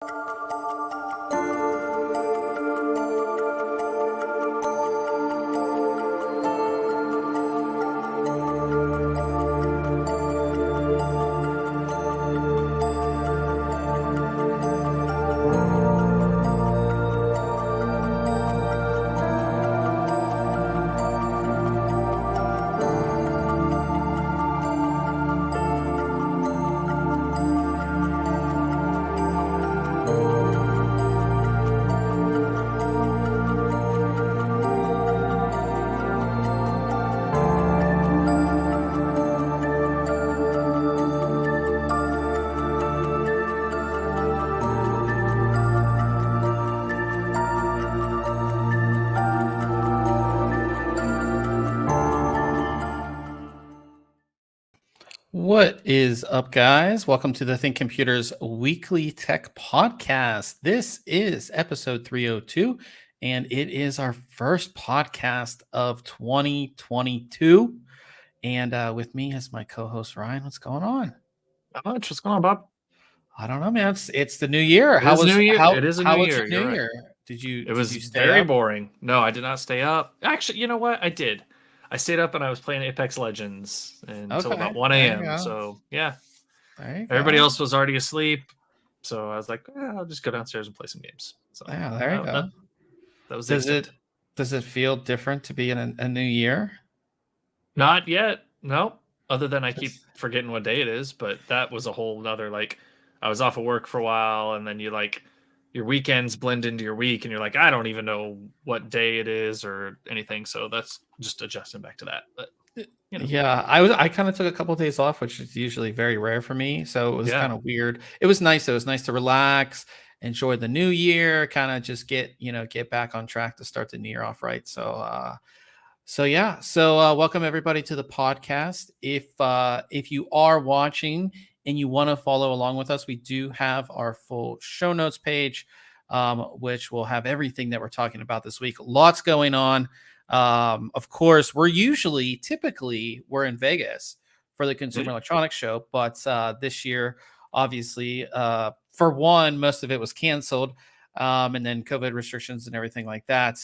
What is up, guys? Welcome to the ThinkComputers Weekly Tech Podcast. This is episode 302, and it is our first podcast of 2022. And with me is my co-host Ryan. What's going on? Not much. What's going on, Bob? I don't know, man. It's the new year. It is New Year. It is a how new was year. your new You're right. year? Did you stay very up? boring. No, I did not stay up. Actually, you know what? I did. I stayed up and I was playing Apex Legends until about 1 There you a.m. go. So yeah, There you everybody go. else was already asleep. So I was like, I'll just go downstairs and play some games. So Yeah, there you go. that was the extent. Does it feel different to be in a new year? Not yet. No. Other than I keep forgetting what day it is, but that was a whole nother, like, I was off of work for a while, and then your weekends blend into your week, and you're like, I don't even know what day it is or anything. So that's just adjusting back to that. But yeah, I kind of took a couple of days off, which is usually very rare for me. So it was kind of weird. It was nice. It was nice to relax, enjoy the new year, kind of just get back on track to start the new year off right. So welcome everybody to the podcast. If you are watching and you want to follow along with us, we do have our full show notes page, which will have everything that we're talking about this week. Lots going on. Of course, we're in Vegas for the Consumer Electronics Show, but this year, obviously, for one, most of it was canceled, and then COVID restrictions and everything like that.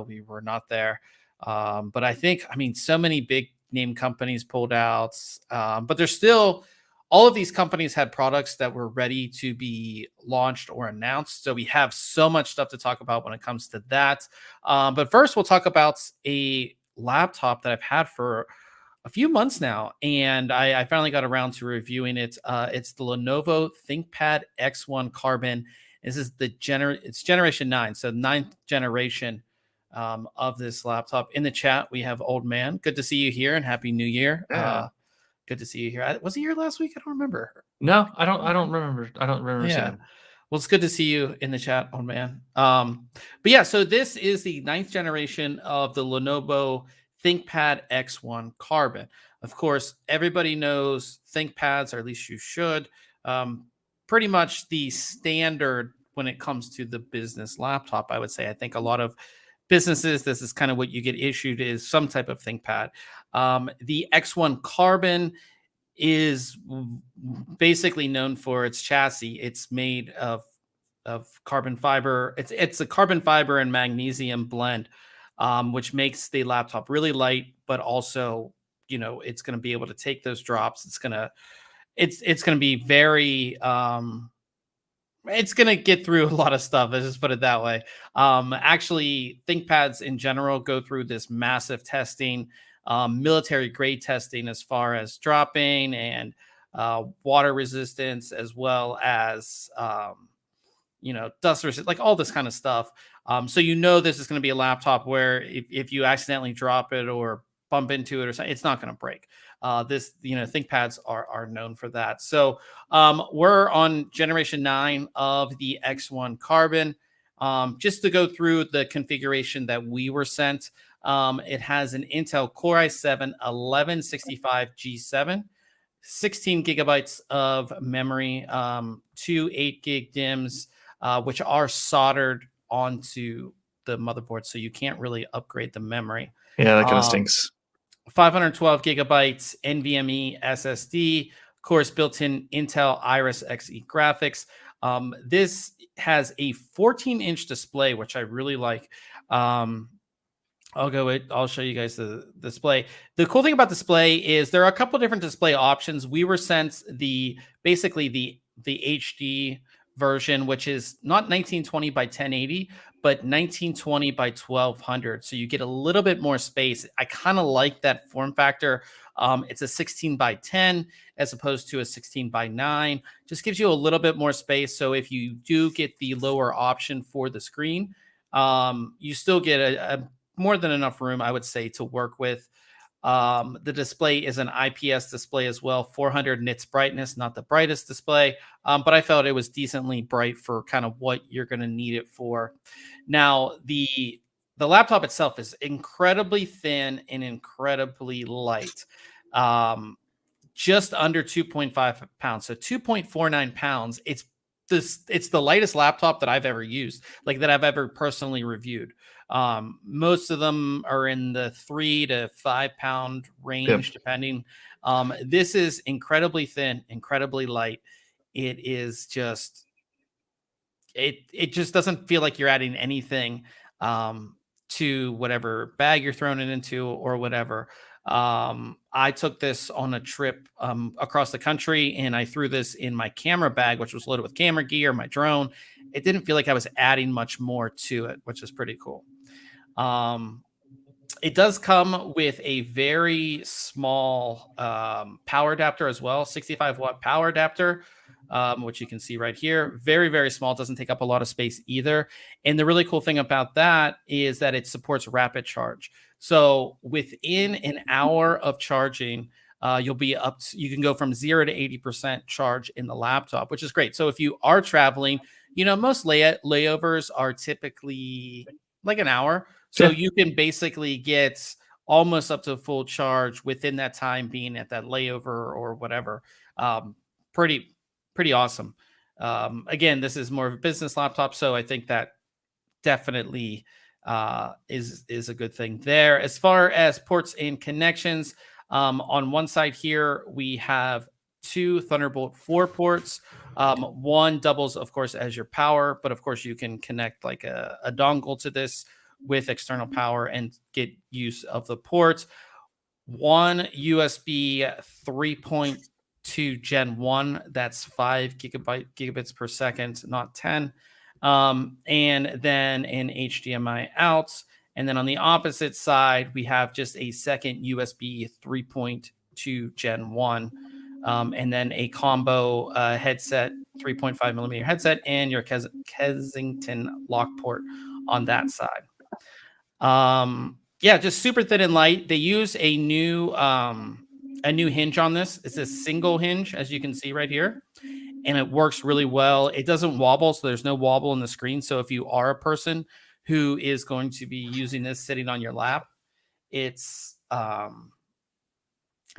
We were not there. But I mean, so many big name companies pulled out, but there's still, all of these companies had products that were ready to be launched or announced. So we have so much stuff to talk about when it comes to that. But first, we'll talk about a laptop that I've had for a few months now, and I finally got around to reviewing it. It's the Lenovo ThinkPad X1 Carbon. This is it's generation 9, so 9th generation of this laptop. In the chat, we have Old Man. Good to see you here, and Happy New Year. Yeah. Good to see you here. Was he here last week? I don't remember. No, I don't remember. I don't remember seeing him. Well, it's good to see you in the chat, Old Man. But yeah, so this is the 9th generation of the Lenovo ThinkPad X1 Carbon. Of course, everybody knows ThinkPads, or at least you should. Pretty much the standard when it comes to the business laptop, I would say. I think a lot of businesses, this is kind of what you get issued, is some type of ThinkPad. The X1 Carbon is basically known for its chassis. It's made of carbon fiber. It's a carbon fiber and magnesium blend, which makes the laptop really light, but also, it's going to be able to take those drops. It's going to be very, it's going to get through a lot of stuff. Let's just put it that way. Actually, ThinkPads in general go through this massive testing, military grade testing, as far as dropping and water resistance, as well as, dust resistance, like all this kind of stuff. So this is going to be a laptop where if you accidentally drop it or bump into it or something, it's not going to break. ThinkPads are known for that. So we're on generation 9 of the X1 Carbon. Just to go through the configuration that we were sent, it has an Intel Core i7 1165G7, 16 gigabytes of memory, 2 8 gig DIMMs, which are soldered onto the motherboard, so you can't really upgrade the memory. Yeah, that kind of stinks. 512 gigabytes NVMe SSD, of course, built-in Intel Iris Xe graphics. This has a 14-inch display, which I really like. I'll show you guys the display. The cool thing about display is there are a couple different display options. We were sent basically the HD version, which is not 1920 by 1080, but 1920 by 1200. So you get a little bit more space. I kind of like that form factor. It's a 16 by 10 as opposed to a 16 by 9. Just gives you a little bit more space. So if you do get the lower option for the screen, you still get a more than enough room, I would say, to work with. The display is an IPS display as well, 400 nits brightness, not the brightest display, but I felt it was decently bright for kind of what you're going to need it for. Now, the laptop itself is incredibly thin and incredibly light. Just under 2.5 pounds, so 2.49 pounds. It's the lightest laptop that I've ever used, like that I've ever personally reviewed. Most of them are in the 3 to 5 pound range, depending. This is incredibly thin, incredibly light. It is just it just doesn't feel like you're adding anything to whatever bag you're throwing it into or whatever. I took this on a trip across the country, and I threw this in my camera bag, which was loaded with camera gear, my drone. It didn't feel like I was adding much more to it, which is pretty cool. It does come with a very small power adapter as well, 65-watt power adapter, which you can see right here. Very, very small. Doesn't take up a lot of space either. And the really cool thing about that is that it supports rapid charge. So within an hour of charging, you'll be up to, you can go from 0 to 80% charge in the laptop, which is great. So if you are traveling, most layovers are typically like an hour. So you can basically get almost up to full charge within that time being at that layover or whatever. Pretty awesome. Again, this is more of a business laptop, so I think that definitely is a good thing there. As far as ports and connections, on one side here we have 2 Thunderbolt 4 ports. One doubles, of course, as your power, but of course you can connect like a dongle to this with external power and get use of the ports. One USB 3.2 Gen 1, that's 5 gigabits per second, not 10. And then an HDMI out. And then on the opposite side, we have just a second USB 3.2 Gen 1. And then a combo headset, 3.5 millimeter headset, and your Kensington lock port on that side. Yeah, just super thin and light. They use a new hinge on this. It's a single hinge, as you can see right here, and it works really well. It doesn't wobble, so there's no wobble in the screen. So if you are a person who is going to be using this sitting on your lap, it's not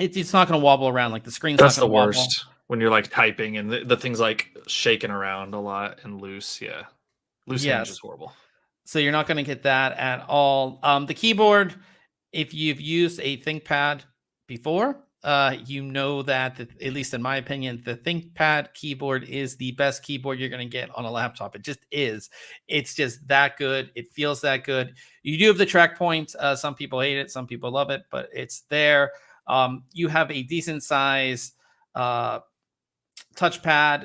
going to wobble around, like the screen's That's not going to wobble. Worst when you're like typing and the thing's like shaking around a lot and loose. Yeah, loose hinge is horrible. So you're not going to get that at all. The keyboard, if you've used a ThinkPad before, you know that, at least in my opinion, the ThinkPad keyboard is the best keyboard you're going to get on a laptop. It just is. It's just that good. It feels that good. You do have the track point. Some people hate it. Some people love it, but it's there. You have a decent size touchpad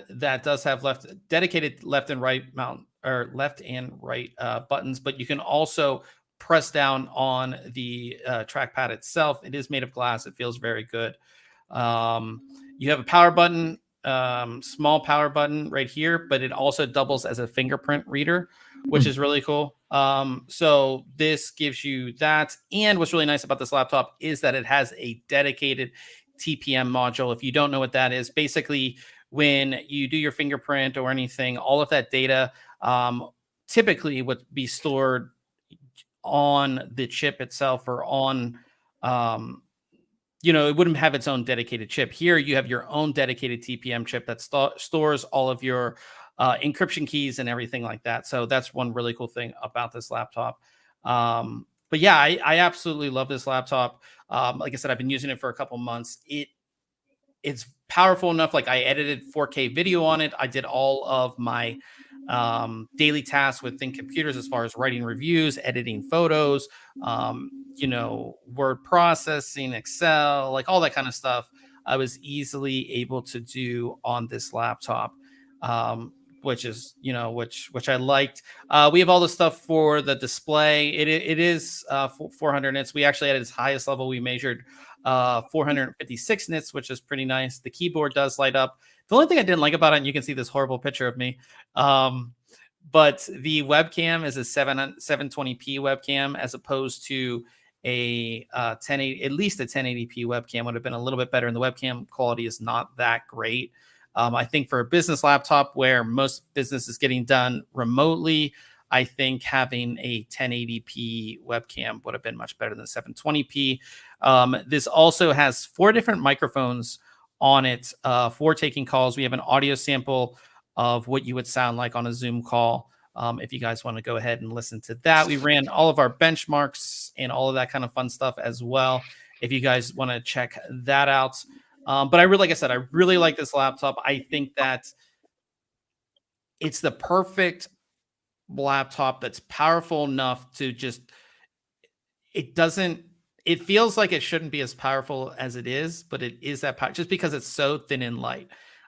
that does have dedicated left and right mount, or left and right buttons, but you can also press down on the trackpad itself. It is made of glass. It feels very good. You have a power button, small power button right here, but it also doubles as a fingerprint reader, which is really cool. So this gives you that. And what's really nice about this laptop is that it has a dedicated TPM module. If you don't know what that is, basically when you do your fingerprint or anything, all of that data typically would be stored on the chip itself, or on it wouldn't have its own dedicated chip. Here you have your own dedicated TPM chip that stores all of your encryption keys and everything like that. So that's one really cool thing about this laptop. But yeah, I absolutely love this laptop. Like I said, I've been using it for a couple months. it's powerful enough. Like, I edited 4K video on it. I did all of my daily tasks with ThinkComputers as far as writing reviews, editing photos, word processing, Excel, like all that kind of stuff. I was easily able to do on this laptop, which is, which I liked. We have all the stuff for the display. It is 400 nits. We actually, at its highest level, we measured 456 nits, which is pretty nice. The keyboard does light up. The only thing I didn't like about it, and you can see this horrible picture of me, but the webcam is a 720p webcam, as opposed to a 1080, at least a 1080p webcam would have been a little bit better, and the webcam quality is not that great. I think for a business laptop where most business is getting done remotely, I think having a 1080p webcam would have been much better than 720p. This also has 4 different microphones on it for taking calls. We have an audio sample of what you would sound like on a Zoom call. If you guys want to go ahead and listen to that, we ran all of our benchmarks and all of that kind of fun stuff as well, if you guys want to check that out. But like I said, I really like this laptop. I think that it's the perfect laptop that's powerful enough to just, it feels like it shouldn't be as powerful as it is, but it is that power just because it's so thin and light.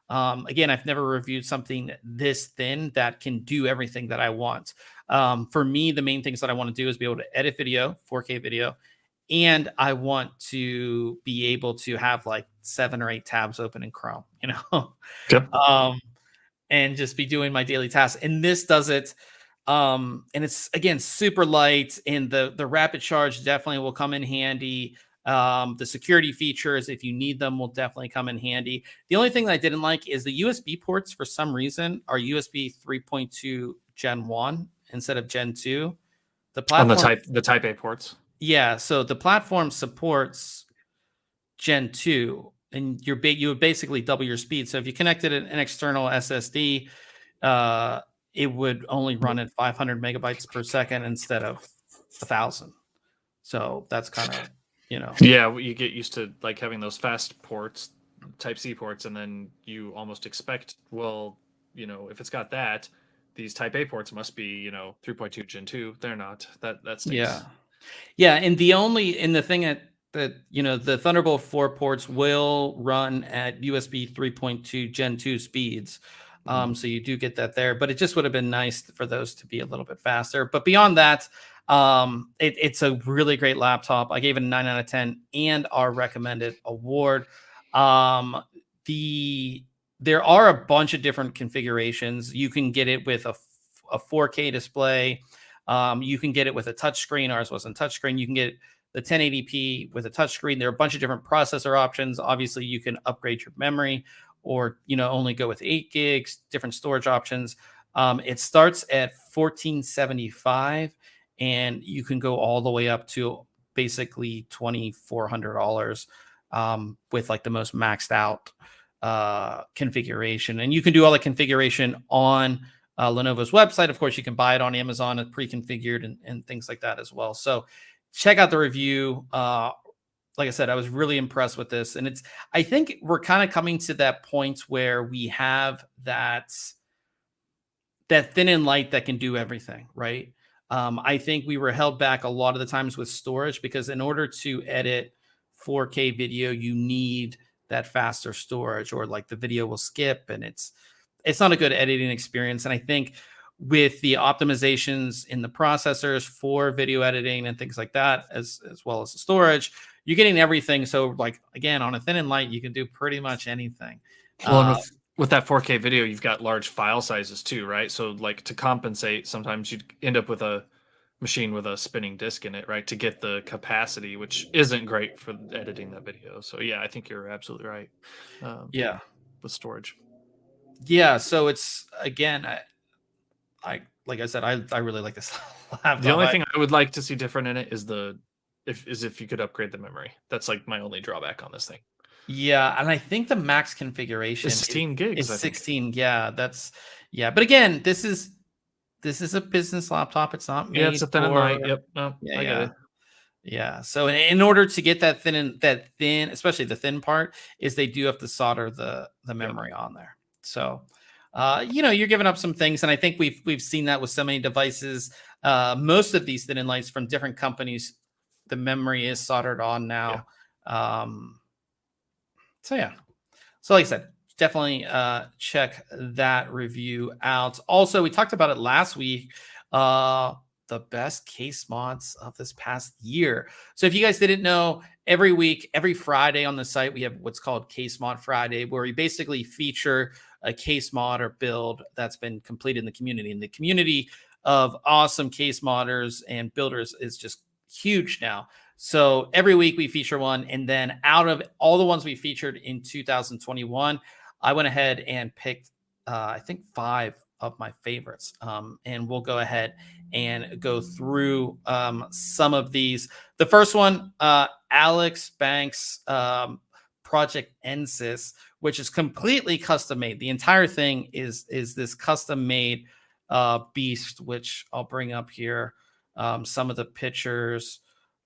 Again, I've never reviewed something this thin that can do everything that I want. For me, the main things that I want to do is be able to edit video, 4K video, and I want to be able to have like 7 or 8 tabs open in Chrome, Yep. and just be doing my daily tasks. And this does it. And it's, again, super light, and the rapid charge definitely will come in handy. The security features, if you need them, will definitely come in handy. The only thing that I didn't like is the USB ports, for some reason, are USB 3.2 Gen 1 instead of Gen 2. The platform, on the type A ports. Yeah, so the platform supports Gen 2, and you would basically double your speed. So if you connected an external SSD, it would only run at 500 megabytes per second instead of 1,000. So that's kind of, Yeah, you get used to like having those fast ports, Type C ports, and then you almost expect, well, if it's got that, these Type A ports must be, 3.2 Gen 2. They're not. That stinks. Yeah, and the thing that the Thunderbolt 4 ports will run at USB 3.2 Gen 2 speeds. So you do get that there, but it just would have been nice for those to be a little bit faster. But beyond that, it's a really great laptop. I gave it a 9 out of 10 and our recommended award. There are a bunch of different configurations. You can get it with a 4K display. You can get it with a touchscreen. Ours wasn't touchscreen. You can get the 1080p with a touchscreen. There are a bunch of different processor options. Obviously, you can upgrade your memory, or only go with 8 gigs, different storage options. It starts at $1,475, and you can go all the way up to basically $2,400 with like the most maxed out configuration. And you can do all the configuration on Lenovo's website. Of course, you can buy it on Amazon and pre-configured and things like that as well. So check out the review. Like I said, I was really impressed with this. And I think we're kind of coming to that point where we have that thin and light that can do everything, right? I think we were held back a lot of the times with storage, because in order to edit 4K video, you need that faster storage, or like the video will skip and it's not a good editing experience. And I think with the optimizations in the processors for video editing and things like that, as well as the storage, you're getting everything. So like, again, on a thin and light, you can do pretty much anything. Well, and with that 4K video, you've got large file sizes too, right? So like, to compensate, sometimes you'd end up with a machine with a spinning disk in it, right, to get the capacity, which isn't great for editing that video. So yeah, I think you're absolutely right. Yeah, with storage. Yeah, so it's, again, I like I said, I really like this laptop. The only thing I would like to see different in it is if you could upgrade the memory. That's like my only drawback on this thing. Yeah, and I think the max configuration is 16 gigs. Is 16. Yeah, but again, this is a business laptop. It's not made it's a thin and light. Yep. No, I get it. Yeah. So in order to get that thin, especially the thin part, is they do have to solder the Yep. memory on there. So you're giving up some things, and I think we've seen that with so many devices. Most of these thin and lights from different companies, the memory is soldered on Yeah. now. Um, so yeah. So like I said, definitely check that review out. Also, we talked about it last week. The best case mods of this past year. So if you guys didn't know, every week, every Friday on the site, we have what's called Case Mod Friday, where we basically feature a case mod or build that's been completed in the community. And the community of awesome case modders and builders is just huge now. So every week we feature one. And then out of all the ones we featured in 2021, I went ahead and picked, I think, 5 of my favorites. And we'll go ahead and go through some of these. The first one, Alex Banks Project NSYS, which is completely custom made. The entire thing is this custom made beast, which I'll bring up here. Some of the pictures.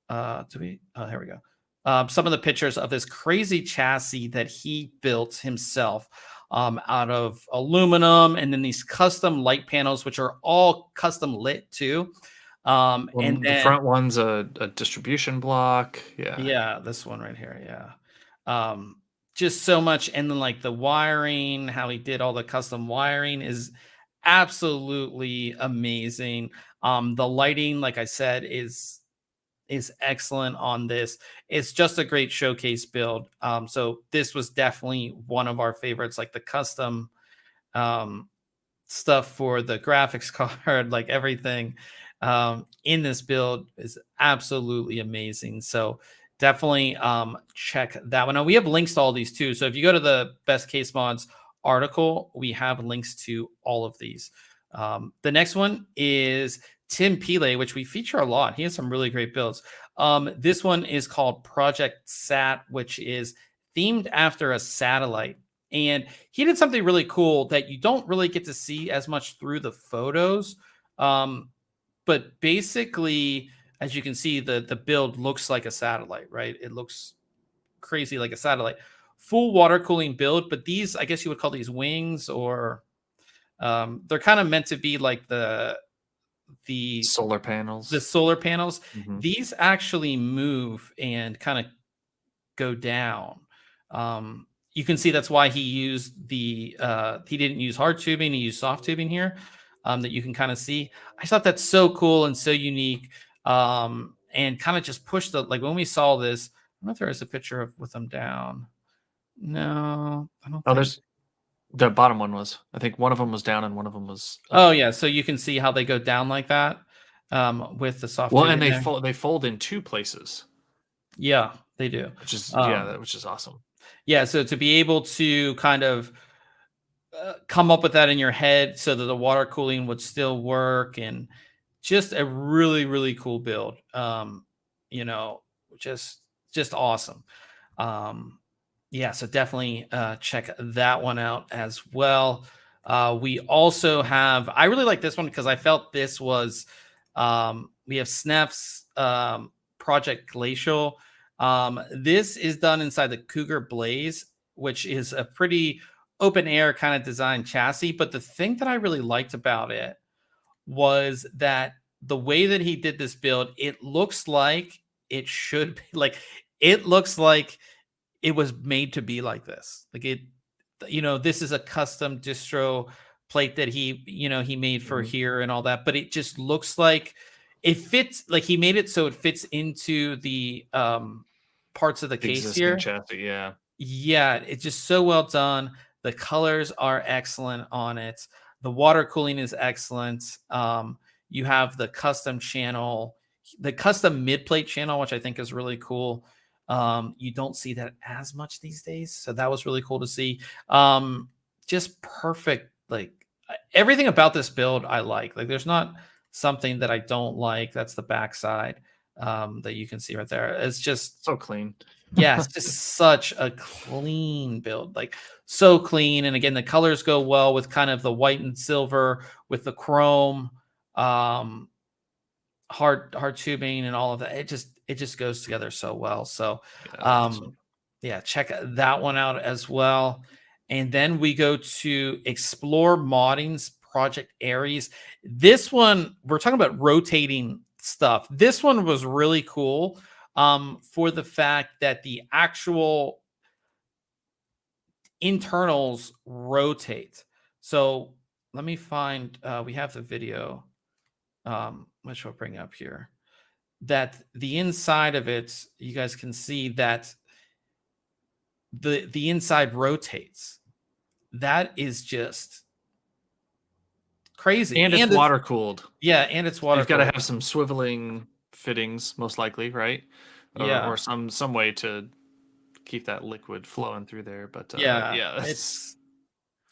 Here we go. Some of the pictures of this crazy chassis that he built himself out of aluminum, and then these custom light panels, which are all custom lit too. And The then front one's a distribution block. Yeah. yeah, this one right here, yeah. Just so much, and then like the wiring, how he did all the custom wiring is absolutely amazing. The lighting, like I said, is excellent on this. It's just a great showcase build. So this was definitely one of our favorites, like the custom um, stuff for the graphics card, like everything in this build is absolutely amazing. So definitely check that one out. We have links to all these too. So if you go to the best case mods article, we have links to all of these. The next one is Tim Pile, which we feature a lot. He has some really great builds. This one is called Project Sat, which is themed after a satellite. And he did something really cool that you don't really get to see as much through the photos. But basically, as you can see, the build looks like a satellite, right? It looks crazy like a satellite. Full water cooling build, but these, I guess you would call these wings, or they're kind of meant to be like the Solar panels. solar panels. Mhm. These actually move and kind of go down. You can see that's why he used he didn't use hard tubing, he used soft tubing here, that you can kind of see. I thought that's so cool and so unique. And kind of just pushed like when we saw this, I don't know if there is a picture of with them down. No, I don't Oh, think. there's the bottom one was. I think one of them was down and one of them was up. Oh yeah, so you can see how they go down like that with the soft Well, and tubing there. they fold in 2 places, Yeah, they do. which is Um, which is awesome. yeah, so to be able to kind of come up with that in your head so that the water cooling would still work, and just a really really cool build. You know, just awesome. Um, yeah, so definitely check that one out as well. We also have, I really like this one because I felt this was, we have Snef's Project Glacial. This is done inside the Cougar Blaze, which is a pretty open air kind of design chassis. But the thing that I really liked about it was that the way that he did this build, it looks like it should be like, it looks like it was made to be like this. Like it, this is a custom distro plate that he made for Mhm. here and all that, but it just looks like it fits, like he made it so it fits into the parts of the The case existing here. chassis, yeah. Yeah, it's just so well done. The colors are excellent on it. The water cooling is excellent. You have the custom channel, the custom mid plate channel, which I think is really cool. You don't see that as much these days, so that was really cool to see. Just perfect, like everything about this build I like. Like, there's not something that I don't like. That's the backside that you can see right there. It's just, So clean. yeah, it's just such a clean build, like so clean. And again, the colors go well with kind of the white and silver with the chrome. Um, hard tubing and all of that. It just goes together so well. So Yeah, that's awesome. yeah, check that one out as well. And then we go to Explore Modding's Project Aries. This one, we're talking about rotating stuff. This one was really cool for the fact that the actual internals rotate. So let me find, we have the video, which we'll bring up here. That the inside of it, you guys can see that the inside rotates. That is just crazy. And it's water cooled. Yeah, and it's water You've got to cooled. have some swiveling fittings, most likely, right? Yeah. Or some way to keep that liquid flowing through there. But Yeah, yeah, that's it's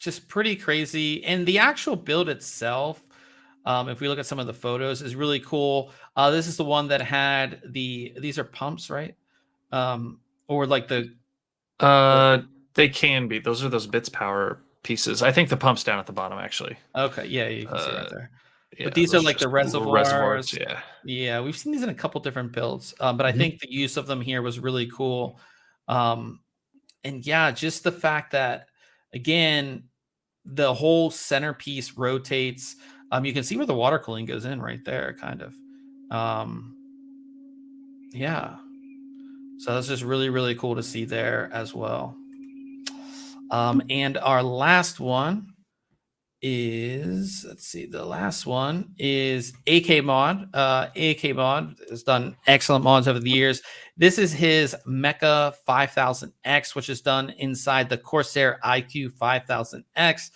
just pretty crazy. And the actual build itself, if we look at some of the photos, is really cool. This is the one that had these are pumps, right? Or like the they can be. Those are those bits power pieces. I think the pump's down at the bottom, actually. okay, yeah, you can see right there. Yeah, But these are those are like the just little reservoirs. reservoirs. Yeah. Yeah, we've seen these in a couple different builds, but I Mhm. think the use of them here was really cool. And yeah, just the fact that again, the whole centerpiece rotates. You can see where the water cooling goes in right there, kind of. Um, yeah, so that's just really, really cool to see there as well. And our last one is, let's see, the last one is AK Mod. AK Mod has done excellent mods over the years. This is his Mecha 5000X, which is done inside the Corsair IQ 5000X.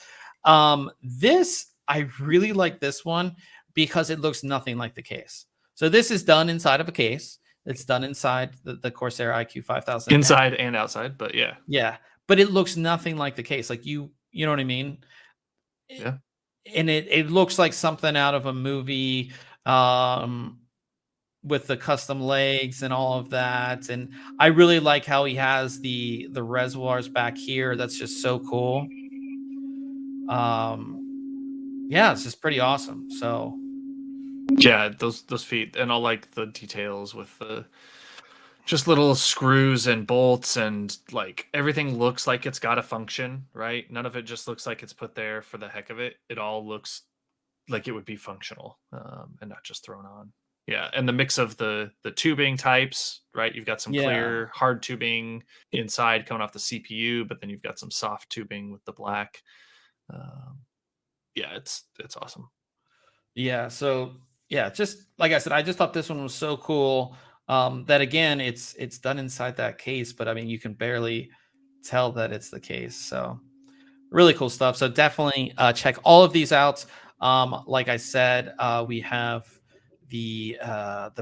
This, I really like this one because it looks nothing like the case. So this is done inside of a case. It's done inside the Corsair IQ 5000X. Inside and outside, but yeah. Yeah, but it looks nothing like the case. Like you know what I mean? Yeah. And it looks like something out of a movie, with the custom legs and all of that. And I really like how he has the reservoirs back here. That's just so cool. Yeah, it's just pretty awesome. So Yeah, those feet and all like the details with the just little screws and bolts and like everything looks like it's got a function, right? None of it just looks like it's put there for the heck of it. It all looks like it would be functional, and not just thrown on. Yeah, and the mix of the tubing types, right? You've got some yeah, clear hard tubing inside coming off the CPU, but then you've got some soft tubing with the black. Um, yeah, it's awesome. yeah. So yeah, just like I said, I just thought this one was so cool. That again, it's done inside that case, but I mean, you can barely tell that it's the case. So really cool stuff. So definitely check all of these out. Like I said, we have the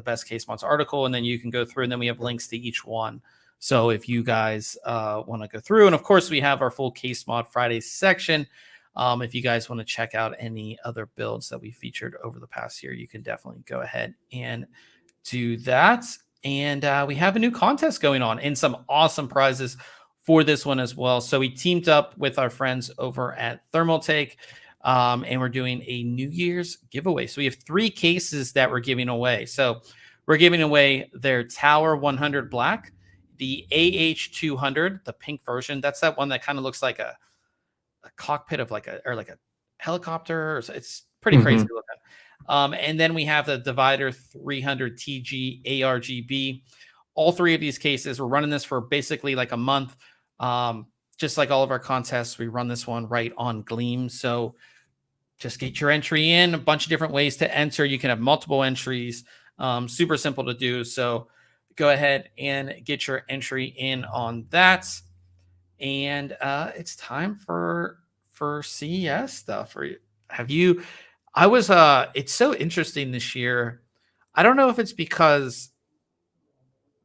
best case mods article, and then you can go through, and then we have links to each one. So if you guys want to go through, and of course we have our full case mod Friday section. If you guys want to check out any other builds that we featured over the past year, you can definitely go ahead and do that. And we have a new contest going on and some awesome prizes for this one as well. So we teamed up with our friends over at Thermaltake, and we're doing a New Year's giveaway. So we have 3 cases that we're giving away. So we're giving away their Tower 100 Black, the AH200, the pink version. That's that one that kind of looks like a cockpit of like a helicopter. Or it's pretty crazy looking. And then we have the Divider 300 TG ARGB. All 3 of these cases, we're running this for basically like a month. Just like all of our contests, we run this one right on Gleam. So just get your entry in. A bunch of different ways to enter. You can have multiple entries. Super simple to do. So go ahead and get your entry in on that. And it's time for CES stuff. Have you? I was. It's so interesting this year. I don't know if it's because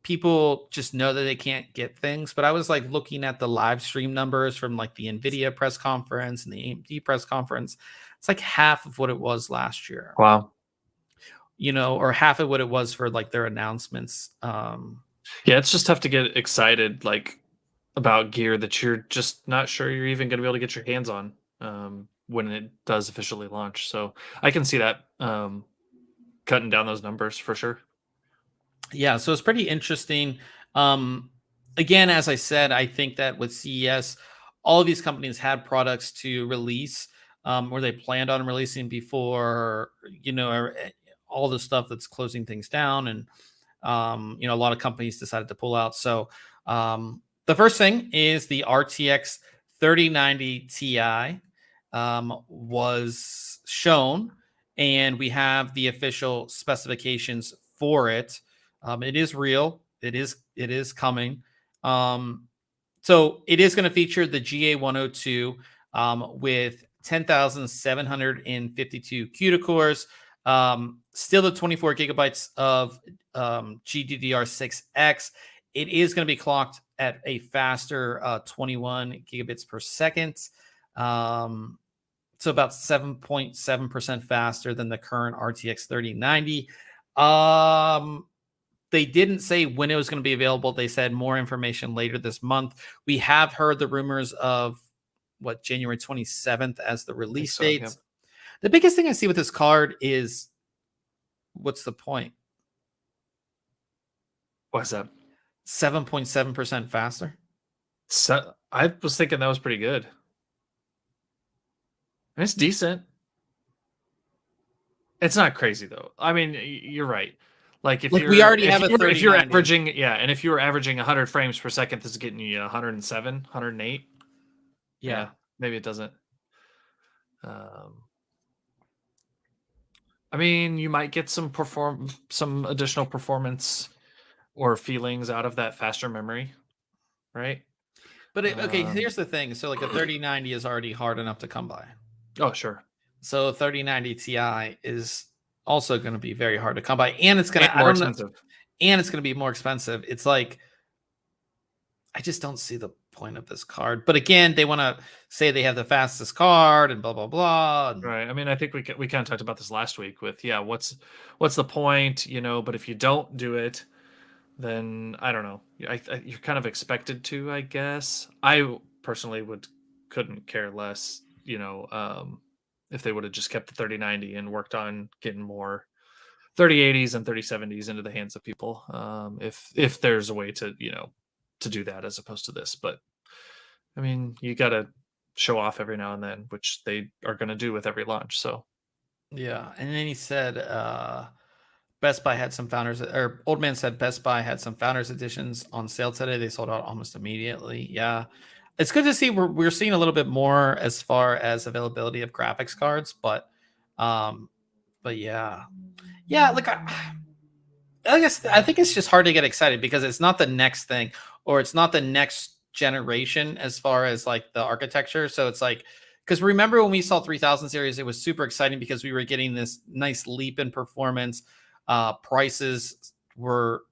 people just know that they can't get things, but I was like looking at the live stream numbers from like the NVIDIA press conference and the AMD press conference. It's like half of what it was last year. Wow. Or half of what it was for like their announcements. Yeah, it's just tough to get excited like about gear that you're just not sure you're even going to be able to get your hands on when it does officially launch. So I can see that. cutting down those numbers for sure. Yeah, so it's pretty interesting. Again, as I said, I think that with CES, all of these companies had products to release, or they planned on releasing before, all the stuff that's closing things down, and a lot of companies decided to pull out. So the first thing is the RTX 3090 Ti was shown, and we have the official specifications for it. It is real. It is coming. So it is going to feature the GA102 with 10,752 CUDA cores. Still the 24 gigabytes of GDDR6X. It is going to be clocked at a faster 21 gigabits per second. So about 7.7% faster than the current RTX 3090. They didn't say when it was going to be available. They said more information later this month. We have heard the rumors of January 27th as the release date. Yeah. The biggest thing I see with this card is, what's the point? What's that? 7.7% faster. So I was thinking that was pretty good. It's decent. It's not crazy though. I mean, you're right. Like if we already have a 3090. If you're averaging, and if you were averaging 100 frames per second, this is getting you 107, 108. Yeah, maybe it doesn't. I mean, you might get some additional performance or feelings out of that faster memory, right? But okay, here's the thing. So like a 3090 is already hard enough to come by. Oh, sure. So 3090 Ti is also going to be very hard to come by, and it's going to more expensive. And it's going to be more expensive. It's like, I just don't see the point of this card. But again, they want to say they have the fastest card and blah blah blah. Right. I mean, I think we kind of talked about this last week with what's the point, But if you don't do it, then I don't know. You're kind of expected to, I guess. I personally couldn't care less, if they would have just kept the 3090 and worked on getting more 3080s and 3070s into the hands of people. If there's a way to, to do that as opposed to this. But I mean, you got to show off every now and then, which they are going to do with every launch. So yeah. And then he said Best Buy had some founders, or Old Man said Best Buy had some founders editions on sale today. They sold out almost immediately. Yeah. It's good to see we're seeing a little bit more as far as availability of graphics cards, but yeah. Like I guess I think it's just hard to get excited because it's not the next thing, or it's not the next generation as far as like the architecture. So it's like, because remember when we saw 3000 series, it was super exciting because we were getting this nice leap in performance. Prices were,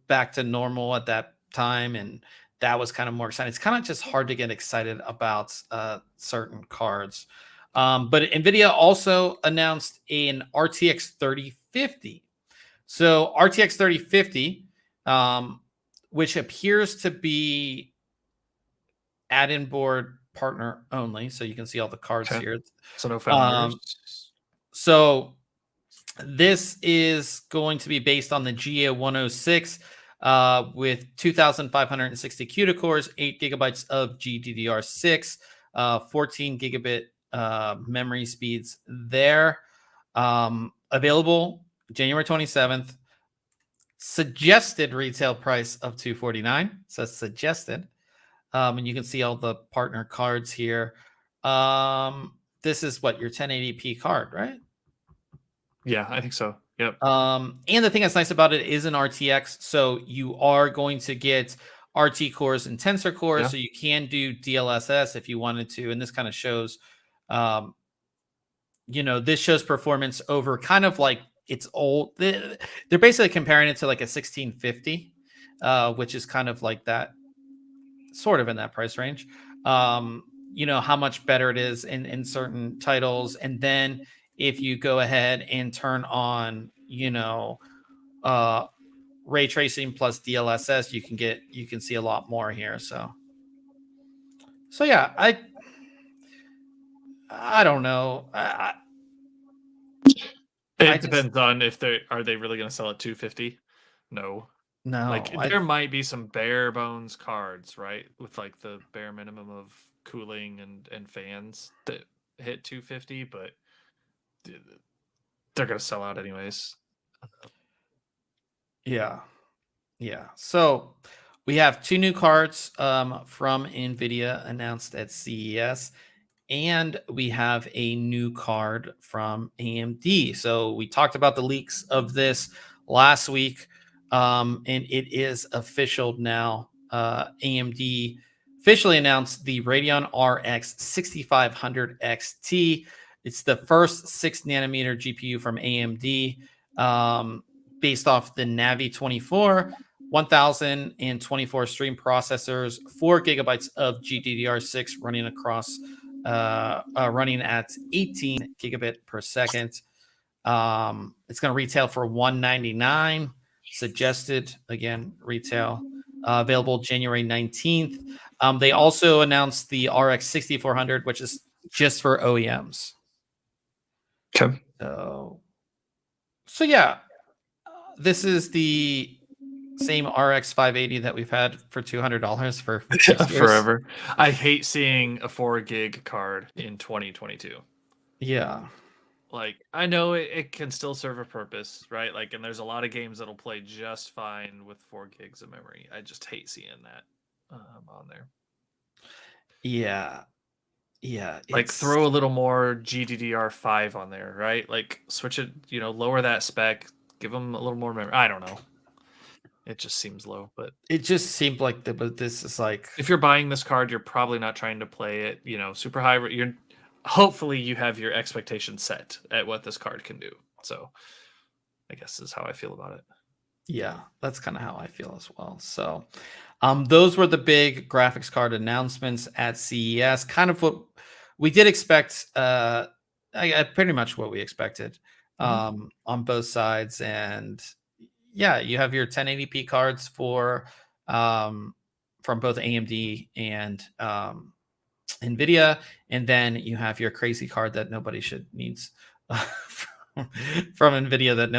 back to normal at that time, and that was kind of more exciting. It's kind of just hard to get excited about certain cards. But NVIDIA also announced an RTX 3050. So RTX 3050, which appears to be add-in board partner only. So you can see all the cards here. So no founders. So this is going to be based on the GA106 with 2,560 CUDA cores, 8 gigabytes of GDDR6, 14 gigabit memory speeds there. Available January 27th. Suggested retail price of $249. So it's suggested. And you can see all the partner cards here. This is what your 1080p card, right? Yeah, I think so. Yep. And the thing that's nice about it is an RTX, so you are going to get RT cores and tensor cores, so you can do DLSS if you wanted to. And this kind of shows, this shows performance over kind of like it's old. They're basically comparing it to like a 1650, which is kind of like that, sort of in that price range. How much better it is in certain titles. And then if you go ahead and turn on, ray tracing plus DLSS, you can see a lot more here. So yeah, I don't know. it depends on if are they really going to sell at 250? No. Like no, there might be some bare bones cards, right? With like the bare minimum of cooling and fans that hit 250, but they're going to sell out anyways. yeah. So we have 2 new cards from NVIDIA announced at CES, and we have a new card from AMD. So we talked about the leaks of this last week, and it is official now. AMD officially announced the Radeon RX 6500 XT. It's the first 6 nanometer GPU from AMD, based off the Navi 24. 1024 stream processors, 4 gigabytes of GDDR6 running across, running at 18 gigabit per second. It's going to retail for $199. Suggested again retail, available January 19th. They also announced the RX 6400, which is just for OEMs. Okay. So yeah, this is the same RX 580 that we've had for $200 for 6 years. Forever. I hate seeing a 4 gig card in 2022. Yeah. Like, I know it can still serve a purpose, right? Like, and there's a lot of games that'll play just fine with 4 gigs of memory. I just hate seeing that on there. Yeah. Like, throw a little more GDDR5 on there, right? Like, switch it, lower that spec, give them a little more memory. I don't know. It just seems low, but it just seemed like this is like, if you're buying this card, you're probably not trying to play it, super high. Hopefully you have your expectations set at what this card can do. So I guess this is how I feel about it. Yeah, that's kind of how I feel as well. So those were the big graphics card announcements at CES. Kind of what we did expect, pretty much what we expected on both sides. And yeah, you have your 1080p cards from both AMD and NVIDIA, and then you have your crazy card that nobody needs from NVIDIA that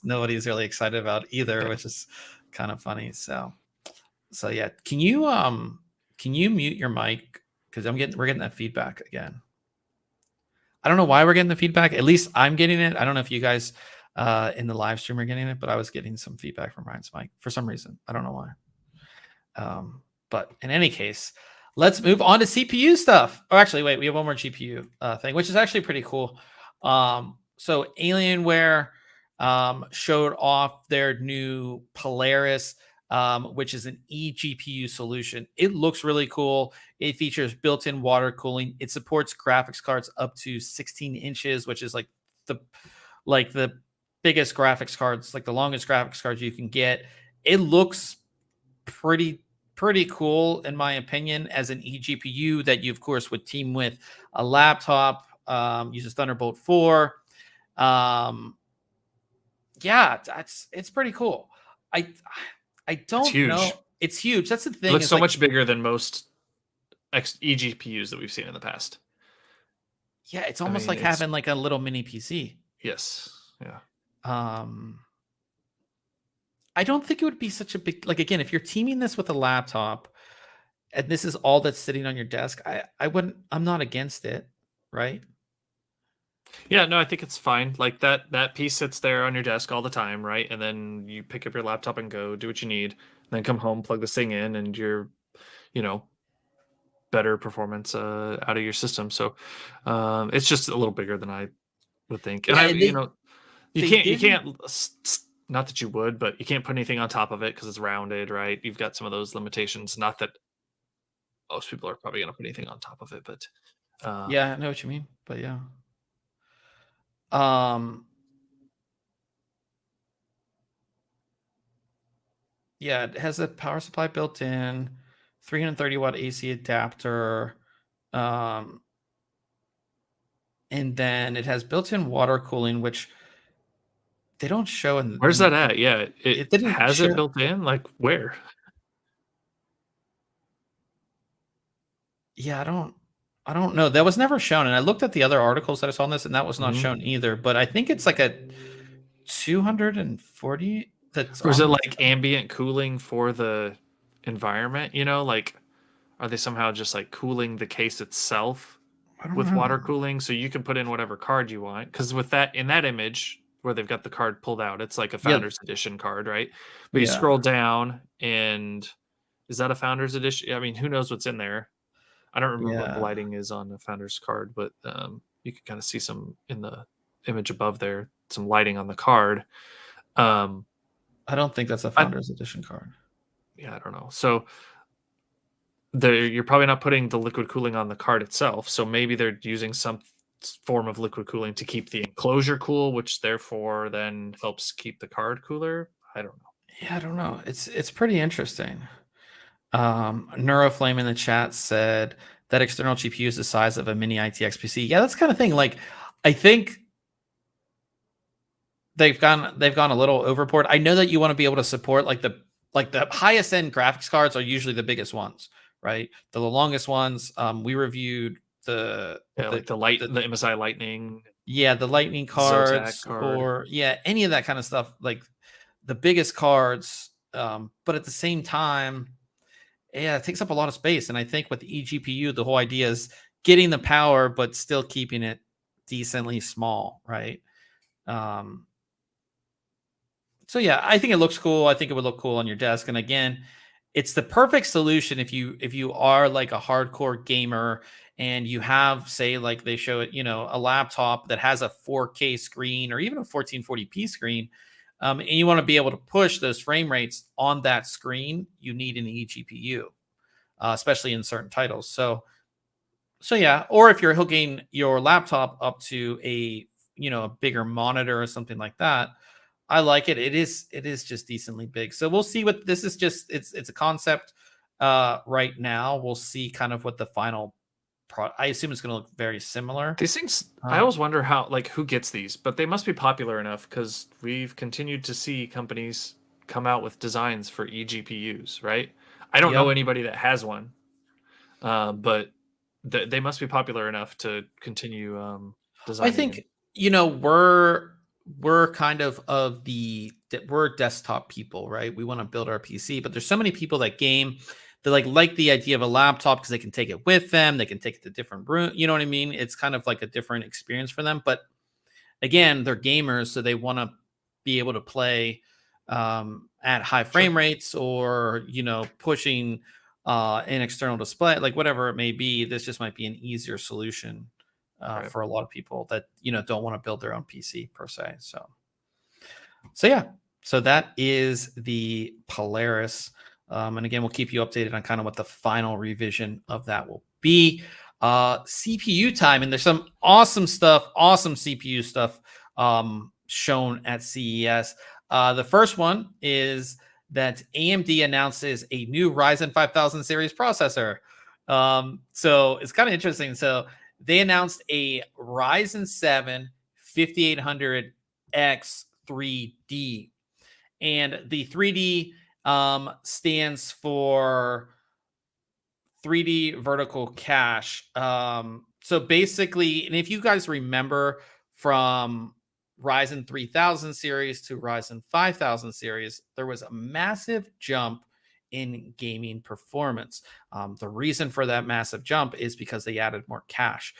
nobody's really excited about either, which is kind of funny. So yeah, can you mute your mic, because we're getting that feedback again. I don't know why we're getting the feedback. At least I'm getting it. I don't know if you guys in the live stream are getting it, but I was getting some feedback from Ryan's mic for some reason. I don't know why. But in any case, let's move on to CPU stuff. Oh, actually, wait, we have one more GPU thing, which is actually pretty cool. So Alienware showed off their new Polaris, which is an eGPU solution. It looks really cool. It features built-in water cooling. It supports graphics cards up to 16 inches, which is like the biggest graphics cards, like the longest graphics cards you can get. It looks pretty cool, in my opinion, as an eGPU that you, of course, would team with a laptop, uses Thunderbolt 4. Yeah, it's pretty cool. I don't know. It's huge. That's the thing. It looks so much bigger than most eGPUs that we've seen in the past. Yeah, it's almost like having like a little mini PC. Yes. Yeah. I don't think it would be such a big, like, again, if you're teaming this with a laptop and this is all that's sitting on your desk, I'm not against it, right? Yeah, no, I think it's fine. Like that piece sits there on your desk all the time, right? And then you pick up your laptop and go do what you need, and then come home, plug this thing in, and you're, better performance out of your system. So it's just a little bigger than I would think. And you can't not that you would, but you can't put anything on top of it because it's rounded, right? You've got some of those limitations. Not that most people are probably going to put anything on top of it, but yeah, I know what you mean. But yeah. Yeah, it has a power supply built in, 330 watt AC adapter, and then it has built-in water cooling, which they don't show in. Where's that at? Yeah, it didn't has it built in. Like where? Yeah, I don't I don't know. That was never shown. And I looked at the other articles that I saw on this, and that was not Mhm. shown either. But I think it's like a 240 that's Or is it on. like ambient cooling for the environment? You know, like are they somehow just like cooling the case itself I don't with water know. cooling so you can put in whatever card you want? Because with that in that image where they've got the card pulled out, it's like a Yeah. Founders Edition card, right? But you Yeah. scroll down and is that a Founders Edition? I mean, who knows what's in there? I don't remember what the Yeah. lighting is on the Founders card, but you can kind of see some in the image above there, some lighting on the card. Um, I don't think that's a I, Founders Edition card. yeah, I don't know. So you're probably not putting the liquid cooling on the card itself. So maybe they're using some form of liquid cooling to keep the enclosure cool, which therefore then helps keep the card cooler. I don't know. Yeah, I don't know. It's pretty interesting. Neuroflame in the chat said that external GPU is the size of a mini ITX PC. Yeah, that's kind of thing. Like, I think they've gone a little overboard. I know that you want to be able to support like the highest end graphics cards are usually the biggest ones, right? The longest ones. We reviewed Yeah, like the MSI Lightning, the Lightning Zotac cards, card. or any of that kind of stuff, like the biggest cards. But at the same time, yeah, it takes up a lot of space. And I think with the eGPU, the whole idea is getting the power, but still keeping it decently small, right? Um, so yeah, I think it looks cool. I think it would look cool on your desk. And again, it's the perfect solution if you are like a hardcore gamer and you have, say, like they show it, a laptop that has a 4K screen or even a 1440p screen, and you want to be able to push those frame rates on that screen. You need an eGPU, especially in certain titles. So yeah, or if you're hooking your laptop up to a bigger monitor or something like that, I like it. It is just decently big. So we'll see what this is. Just it's a concept right now. We'll see kind of what the final I assume it's going to look very similar. These things, I Um, always wonder how, like, who gets these, but they must be popular enough because we've continued to see companies come out with designs for eGPUs, right? I don't know yep. anybody that has one, but they must be popular enough to continue I designing think them. we're kind of we're desktop people, right? We want to build our PC, but there's so many people that game that like the idea of a laptop because they can take it with them, they can take it to different room. You know what I mean? It's kind of like a different experience for them. But again, they're gamers, so they want to be able to play at high Sure. frame rates or pushing an external display, like whatever it may be. This just might be an easier solution Right. for a lot of people that don't want to build their own PC per se. So yeah, so that is the Polaris. And again, we'll keep you updated on kind of what the final revision of that will be. CPU time, and there's some awesome stuff, awesome CPU stuff shown at CES. The first one is that AMD announces a new Ryzen 5000 series processor. So it's kind of interesting. So they announced a Ryzen 7 5800X 3D. And the 3D stands for 3D vertical cache. So basically, and if you guys remember from Ryzen 3000 series to Ryzen 5000 series, there was a massive jump in gaming performance. The reason for that massive jump is because they added more cache.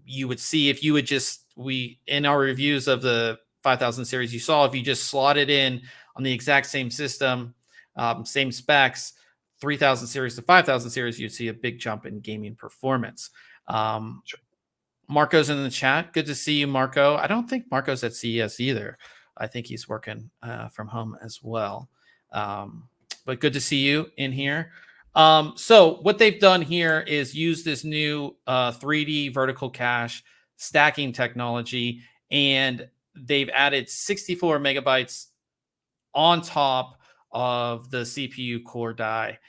You would see if you would we in our reviews of the 5000 series, you saw if you just slotted in on the exact same system, same specs, 3000 series to 5000 series, you'd see a big jump in gaming performance. Sure. Marco's in the chat. Good to see you, Marco. I don't think Marco's at CES either. I think he's working from home as well. But good to see you in here. So what they've done here is use this new 3D vertical cache stacking technology, and they've added 64 megabytes on top of the CPU core die.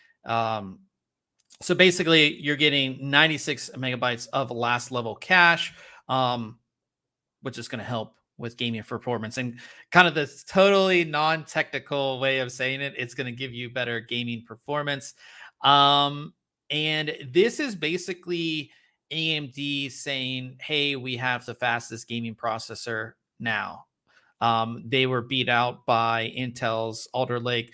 So basically, you're getting 96 megabytes of last level cache, which is going to help with gaming performance. And kind of this totally non-technical way of saying it, it's going to give you better gaming performance. And this is basically AMD saying, hey, we have the fastest gaming processor now. They were beat out by Intel's Alder Lake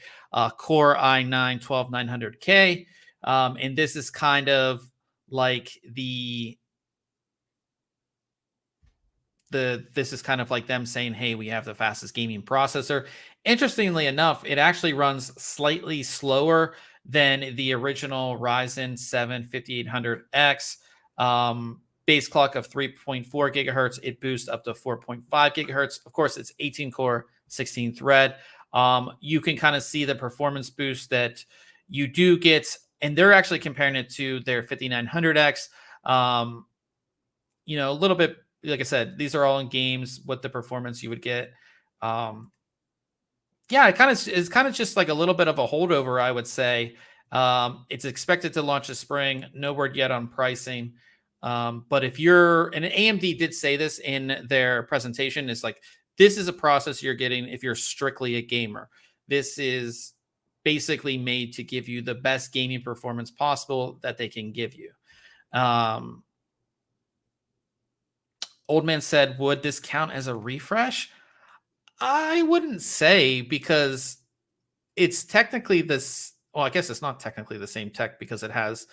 Core i9 12900K. And this is kind of like this is kind of like them saying, hey, we have the fastest gaming processor. Interestingly enough, it actually runs slightly slower than the original Ryzen 7 5800X. Base clock of 3.4 gigahertz. It boosts up to 4.5 gigahertz. Of course, it's 18 core, 16 thread. You can kind of see the performance boost that you do get, and they're actually comparing it to their 5900X. A little bit, like I said, these are all in games, what the performance you would get. It's kind of just like a little bit of a holdover, I would say. It's expected to launch this spring. No word yet on pricing. But if you're, and AMD did say this in their presentation, it's like, this is a processor you're getting if you're strictly a gamer. This is basically made to give you the best gaming performance possible that they can give you. Old Man said, would this count as a refresh? I wouldn't say, because it's technically this. Well, I guess it's not technically the same tech because it has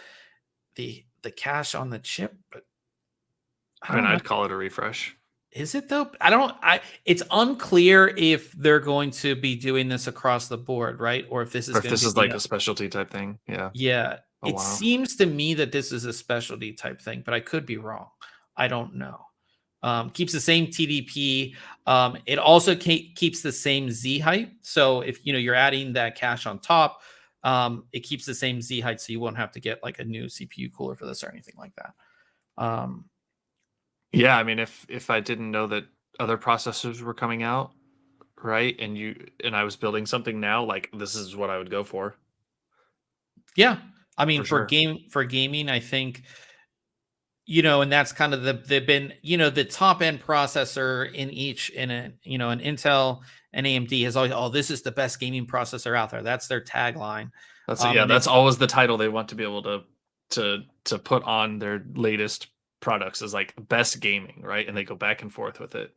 the cache on the chip. But I'd call it a refresh. Is it though? It's unclear if they're going to be doing this across the board, right? Or if this is like a specialty type thing. Yeah. Yeah. Wow. Seems to me that this is a specialty type thing, but I could be wrong. I don't know. Keeps the same TDP. It also keeps the same Z height. So if you're adding that cache on top, it keeps the same Z height, so you won't have to get like a new CPU cooler for this or anything like that. Yeah, I mean, if I didn't know that other processors were coming out, right, and I was building something now, like, this is what I would go for. Yeah, I mean, for sure. gaming, I think. And that's kind of they've been, the top end processor in an Intel and AMD has always, oh, this is the best gaming processor out there. That's their tagline. That's always the title they want to be able to put on their latest products, is like best gaming, right? And they go back and forth with it.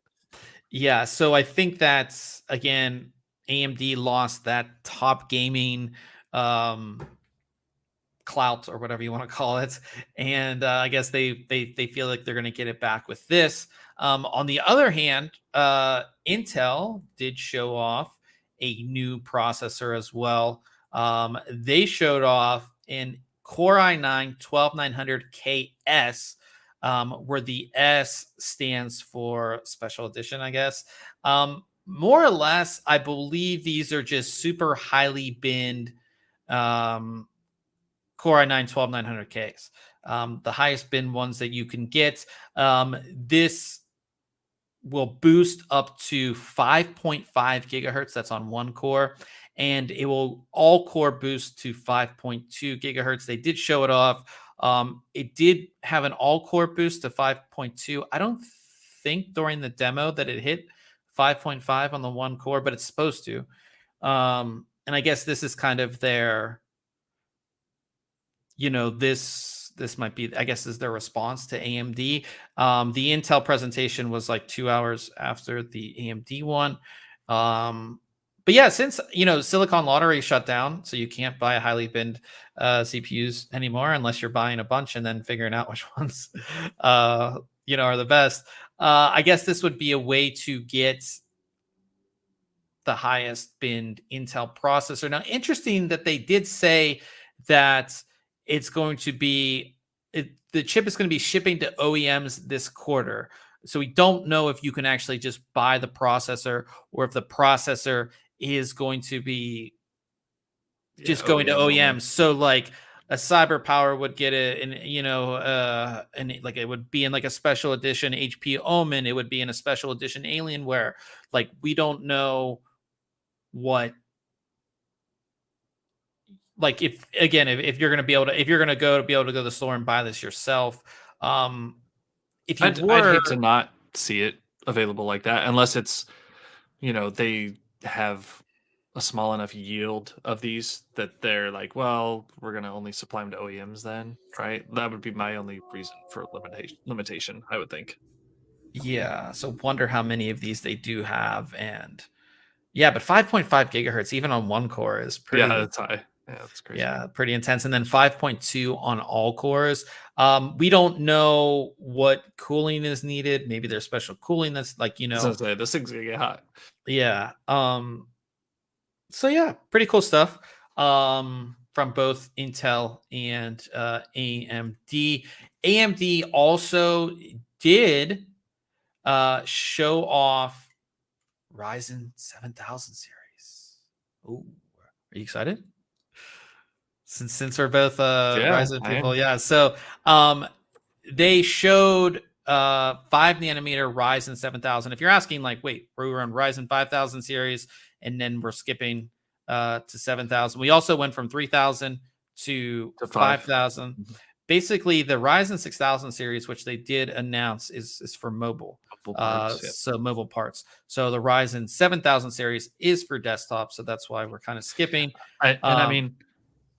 Yeah. So I think that's, again, AMD lost that top gaming, clout or whatever you want to call it, and I guess they feel like they're going to get it back with this. On the other hand, Intel did show off a new processor as well. They showed off an Core i9 12900KS, where the S stands for special edition, I guess. More or less, I believe these are just super highly binned Core i9 12900Ks, the highest bin ones that you can get. This will boost up to 5.5 gigahertz. That's on one core, and it will all core boost to 5.2 gigahertz. They did show it off. It did have an all core boost to 5.2. I don't think during the demo that it hit 5.5 on the one core, but it's supposed to. And I guess this is kind of their, this might be, I guess, is their response to AMD. The Intel presentation was like 2 hours after the AMD one. But yeah, since Silicon Lottery shut down, so you can't buy highly binned CPUs anymore unless you're buying a bunch and then figuring out which ones are the best. I guess this would be a way to get the highest binned Intel processor. Now, interesting that they did say that it's going to be, the chip is going to be shipping to OEMs this quarter. So we don't know if you can actually just buy the processor or if the processor is going to be just going to OEMs. So like a CyberPower would get it, and like it would be in like a special edition HP Omen. It would be in a special edition Alienware. Like, we don't know what, like, if you're going to be able to, if you're going to go to the store and buy this yourself. If you I'd hate to not see it available like that, unless it's, they have a small enough yield of these that they're like, well, we're gonna only supply them to OEMs then, right? That would be my only reason for limitation, I would think. Yeah, so wonder how many of these they do have, and yeah, but 5.5 gigahertz even on one core is Yeah, pretty, that's high. Yeah, that's crazy. yeah, pretty intense. And then 5.2 on all cores. We don't know what cooling is needed. Maybe there's special cooling that's like, So say this thing's gonna get hot. yeah. So yeah, pretty cool stuff. From both Intel and AMD. AMD also did show off Ryzen 7000 series. Ooh, are you excited? Since we're both Yeah, Ryzen I people, am. yeah. So they showed 5 nanometer Ryzen 7000. If you're asking, like, wait, we were on Ryzen 5000 series and then we're skipping to 7000. We also went from 3000 to To 5. 5000. Mhm. Basically, the Ryzen 6000 series, which they did announce, is for mobile. Couple parts. Yeah. So mobile parts. So the Ryzen 7000 series is for desktop. So that's why we're kind of skipping. I mean,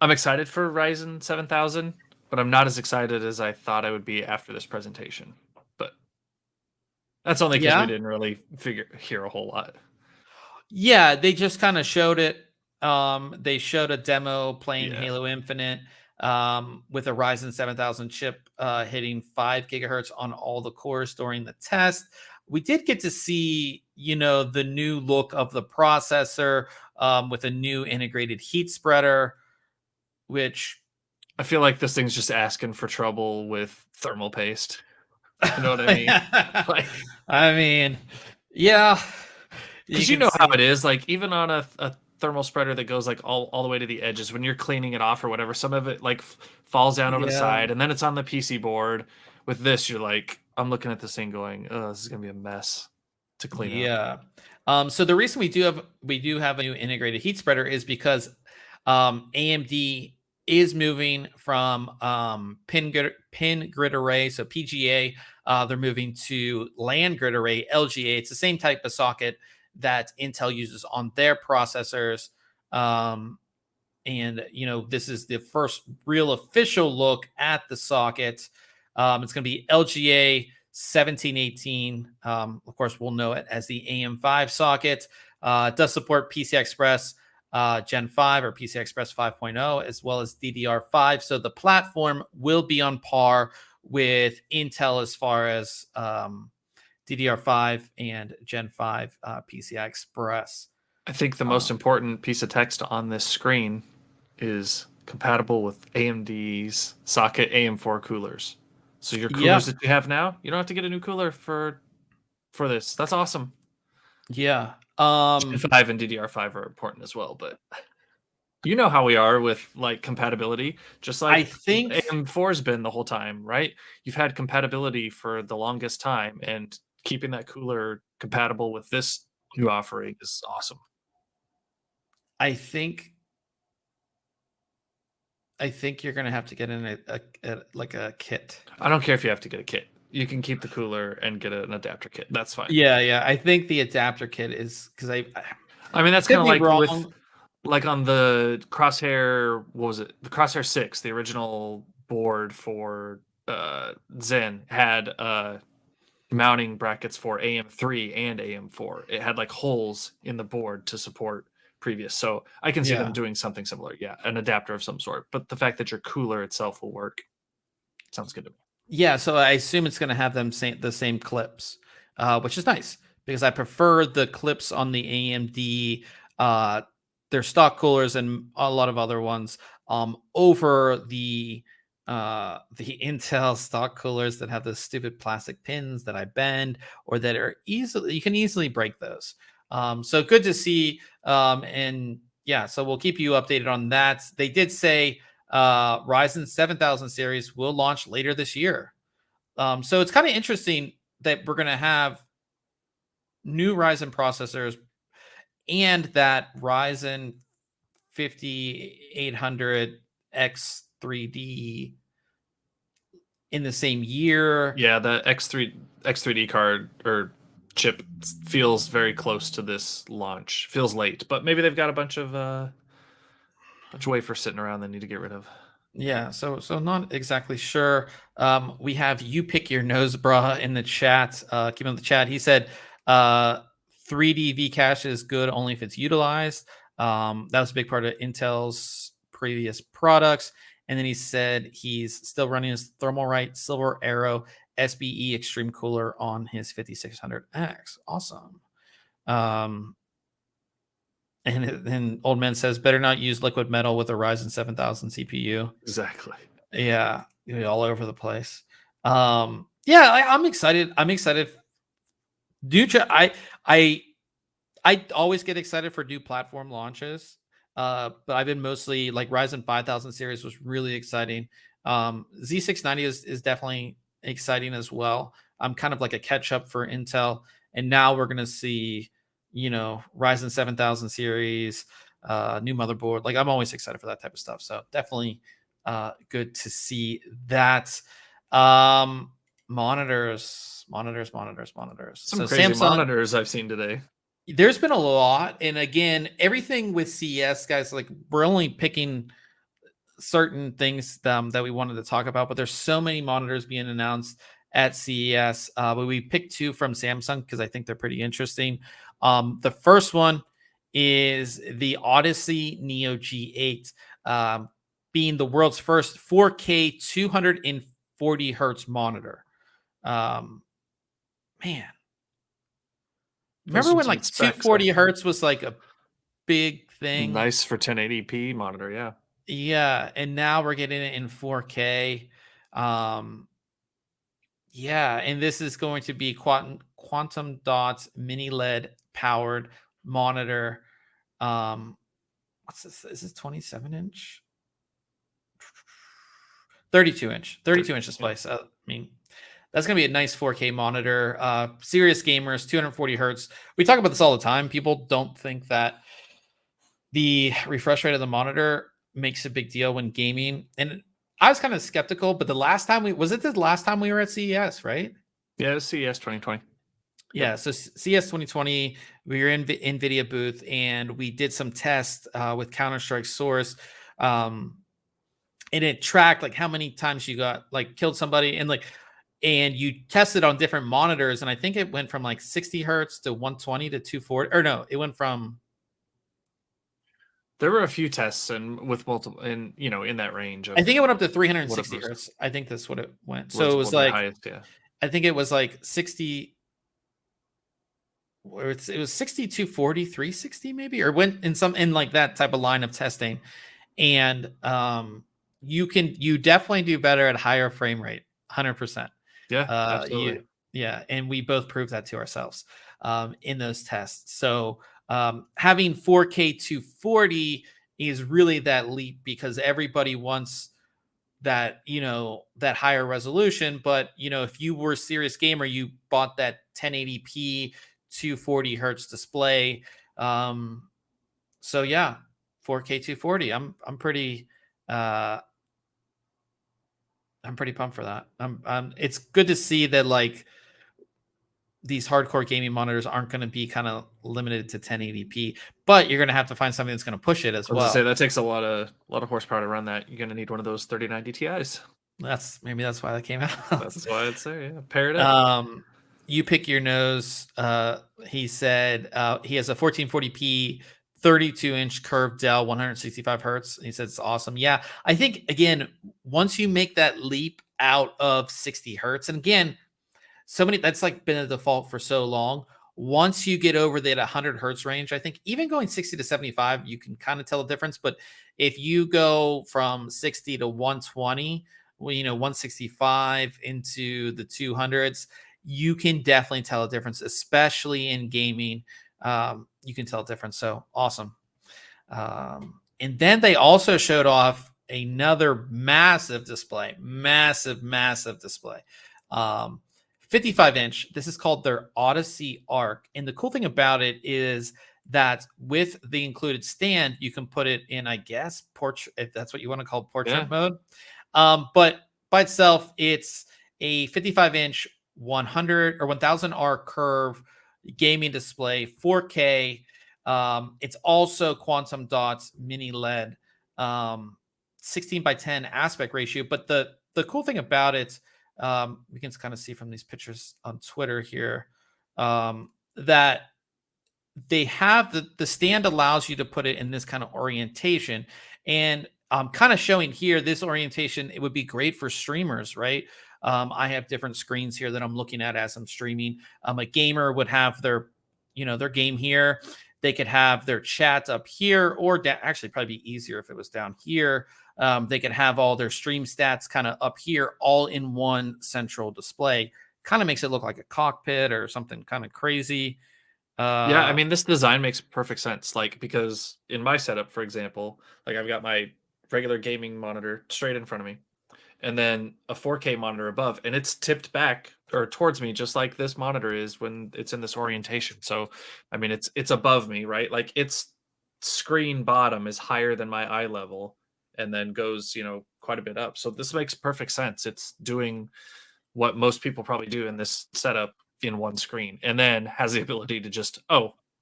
I'm excited for Ryzen 7000, but I'm not as excited as I thought I would be after this presentation. But that's only because we Yeah. didn't really hear a whole lot. Yeah, they just kind of showed it. They showed a demo playing Yeah. Halo Infinite with a Ryzen 7000 chip hitting 5 gigahertz on all the cores during the test. We did get to see, the new look of the processor with a new integrated heat spreader, which I feel like this thing's just asking for trouble with thermal paste. You know what I mean? Like, I mean, yeah, you because you can know how see. it is. Like, even on a thermal spreader that goes like all the way to the edges, when you're cleaning it off or whatever, some of it like falls down over the Yeah. side, and then it's on the PC board. With this, you're like, I'm looking at this thing going, oh, this is gonna be a mess to clean up. Yeah. So the reason we do have a new integrated heat spreader is because AMD is moving from pin grid array, so PGA. They're moving to land grid array, LGA. It's the same type of socket that Intel uses on their processors. Um, and this is the first real official look at the socket. It's going to be LGA 1718. Of course, we'll know it as the AM5 socket. It does support PCI Express Gen 5 or PCI Express 5.0, as well as DDR5. So the platform will be on par with Intel as far as DDR5 and Gen 5 PCI Express. I think the most important piece of text on this screen is compatible with AMD's socket AM4 coolers. So your Yeah, coolers that you have now, you don't have to get a new cooler for this. That's awesome. yeah. Gen 5 and DDR5 are important as well, but you know how we are with like compatibility, just I like think AM4's been the whole time, right? You've had compatibility for the longest time, and keeping that cooler compatible with this new offering is awesome. I think I think you're gonna have to get in like a kit. I don't care if you have to get a kit. You can keep the cooler and get an adapter kit. That's fine. Yeah, yeah. I think the adapter kit is because I mean, that's could kind of be like with wrong. like on the Crosshair, what was it? The Crosshair 6, the original board for Zen had mounting brackets for AM3 and AM4. It had like holes in the board to support previous. So I can see them Yeah, doing something similar. Yeah, an adapter of some sort. But the fact that your cooler itself will work sounds good to me. yeah. So I assume it's gonna have the same clips, which is nice because I prefer the clips on the AMD, uh, their stock coolers and a lot of other ones, over the Intel stock coolers that have those stupid plastic pins that I bend or that are you can easily break those. So good to see. And yeah, so we'll keep you updated on that. They did say Ryzen 7000 series will launch later this year. So it's kind of interesting that we're going to have new Ryzen processors and that Ryzen 5800 X3D in the same year. Yeah, the X3D card or chip feels very close to this launch. Feels late, but maybe they've got a bunch of wafers sitting around they need to get rid of. Yeah, so not exactly sure. We have you pick your nose, brah, in the chat. Keep on the chat. He said 3D V cache is good only if it's utilized. That was a big part of Intel's previous products. And then he said he's still running his Thermalright Silver Arrow SBE Extreme Cooler on his 5600X. Awesome. And then Old Man says, better not use liquid metal with a Ryzen 7000 CPU. Exactly. Yeah, all over the place. I'm excited. I'm excited. I always get excited for new platform launches. But I've been mostly like Ryzen 5000 series was really exciting. Z690 is definitely exciting as well. I'm kind of like a catch up for Intel, and now we're gonna see, Ryzen 7000 series, new motherboard. Like I'm always excited for that type of stuff. So definitely good to see that. Monitors. Some crazy Samsung monitors I've seen today. there's been a lot, and again, everything with CES, guys, like we're only picking certain things that we wanted to talk about, but there's so many monitors being announced at CES. But we picked two from Samsung because I think they're pretty interesting. The first one is the Odyssey Neo G8, being the world's first 4K 240 hertz monitor. Man, remember when like 240 hertz was like a big thing? Nice for 1080p monitor, yeah. Yeah, and now we're getting it in 4K. Yeah, and this is going to be quantum dots mini LED powered monitor. What's this? Is this 27 inch? 32 inch display. So I mean, that's going to be a nice 4K monitor. Serious gamers, 240 hertz. We talk about this all the time. People don't think that the refresh rate of the monitor makes a big deal when gaming. And I was kind of skeptical, but the last time we were at CES, right? Yeah, it was CES 2020. Yeah, so CES 2020, we were in NVIDIA booth and we did some tests with Counter-Strike Source. And it tracked like how many times you got like killed somebody and you tested on different monitors. And I think it went from like 60 hertz to 120 to 240, or no, it went from. There were a few tests and with multiple, and in that range. I think it went up to 360 hertz. I think that's what it went. So it was like, highest, yeah. I think it was like 60. Where it was 6240, 360 maybe, or went in like that type of line of testing. And you definitely do better at higher frame rate, 100%. Yeah, absolutely. And we both proved that to ourselves in those tests. So having 4K 240 is really that leap because everybody wants that, that higher resolution. But, if you were a serious gamer, you bought that 1080p 240 hertz display. So yeah, 4K 240. I'm pretty pumped for that. It's good to see that like these hardcore gaming monitors aren't going to be kind of limited to 1080p, but you're going to have to find something that's going to push it as well. Say that takes a lot of horsepower to run that. You're going to need one of those 3090 Ti's. That's why that came out. That's why I'd say, yeah, pair it up. You pick your nose. He said he has a 1440p 32-inch curved Dell 165 hertz. He said it's awesome. Yeah, I think again, once you make that leap out of 60 hertz, and again, that's like been a default for so long. Once you get over that 100 hertz range, I think even going 60 to 75, you can kind of tell the difference. But if you go from 60 to 120, 165 into the 200s, you can definitely tell a difference, especially in gaming. You can tell a difference. So awesome. And then they also showed off another massive display, massive display. 55-inch. This is called their Odyssey Arc. And the cool thing about it is that with the included stand, you can put it in, I guess, portrait, if that's what you want to call portrait mode. But by itself, it's a 55-inch 100 or 1000R curve gaming display, 4K. It's also quantum dots, mini LED, 16 by 10 aspect ratio. But the cool thing about it, we can kind of see from these pictures on Twitter here, that they have the stand allows you to put it in this kind of orientation. And I'm kind of showing here this orientation. It would be great for streamers, right? I have different screens here that I'm looking at as I'm streaming. A gamer would have their, their game here. They could have their chat up here, or actually probably be easier if it was down here. They could have all their stream stats kind of up here, all in one central display. Kind of makes it look like a cockpit or something kind of crazy. Yeah, I mean, this design makes perfect sense. Like, because in my setup, for example, like I've got my regular gaming monitor straight in front of me, and then a 4K monitor above, and it's tipped back or towards me, just like this monitor is when it's in this orientation. So, I mean, it's above me, right? Like its screen bottom is higher than my eye level, and then goes, quite a bit up. So this makes perfect sense. It's doing what most people probably do in this setup in one screen, and then has the ability to just,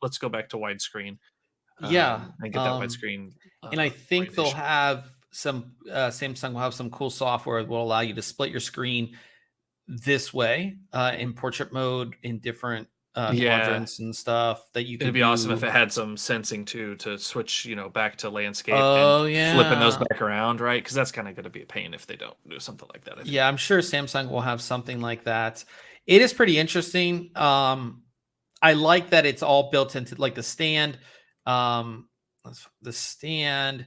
let's go back to widescreen, Yeah. and get that widescreen. And I think they'll orientation. have Samsung will have some cool software that will allow you to split your screen this way, in portrait mode, in different Yeah, quadrants and stuff that you it'd could be awesome if do. it had some sensing too to switch, back to landscape and Oh flipping those yeah. back around, right? Because that's kind of going to be a pain if they don't do something like that, I think. Yeah, I'm sure Samsung will have something like that. It is pretty interesting. I like that it's all built into like the stand. Um, the stand,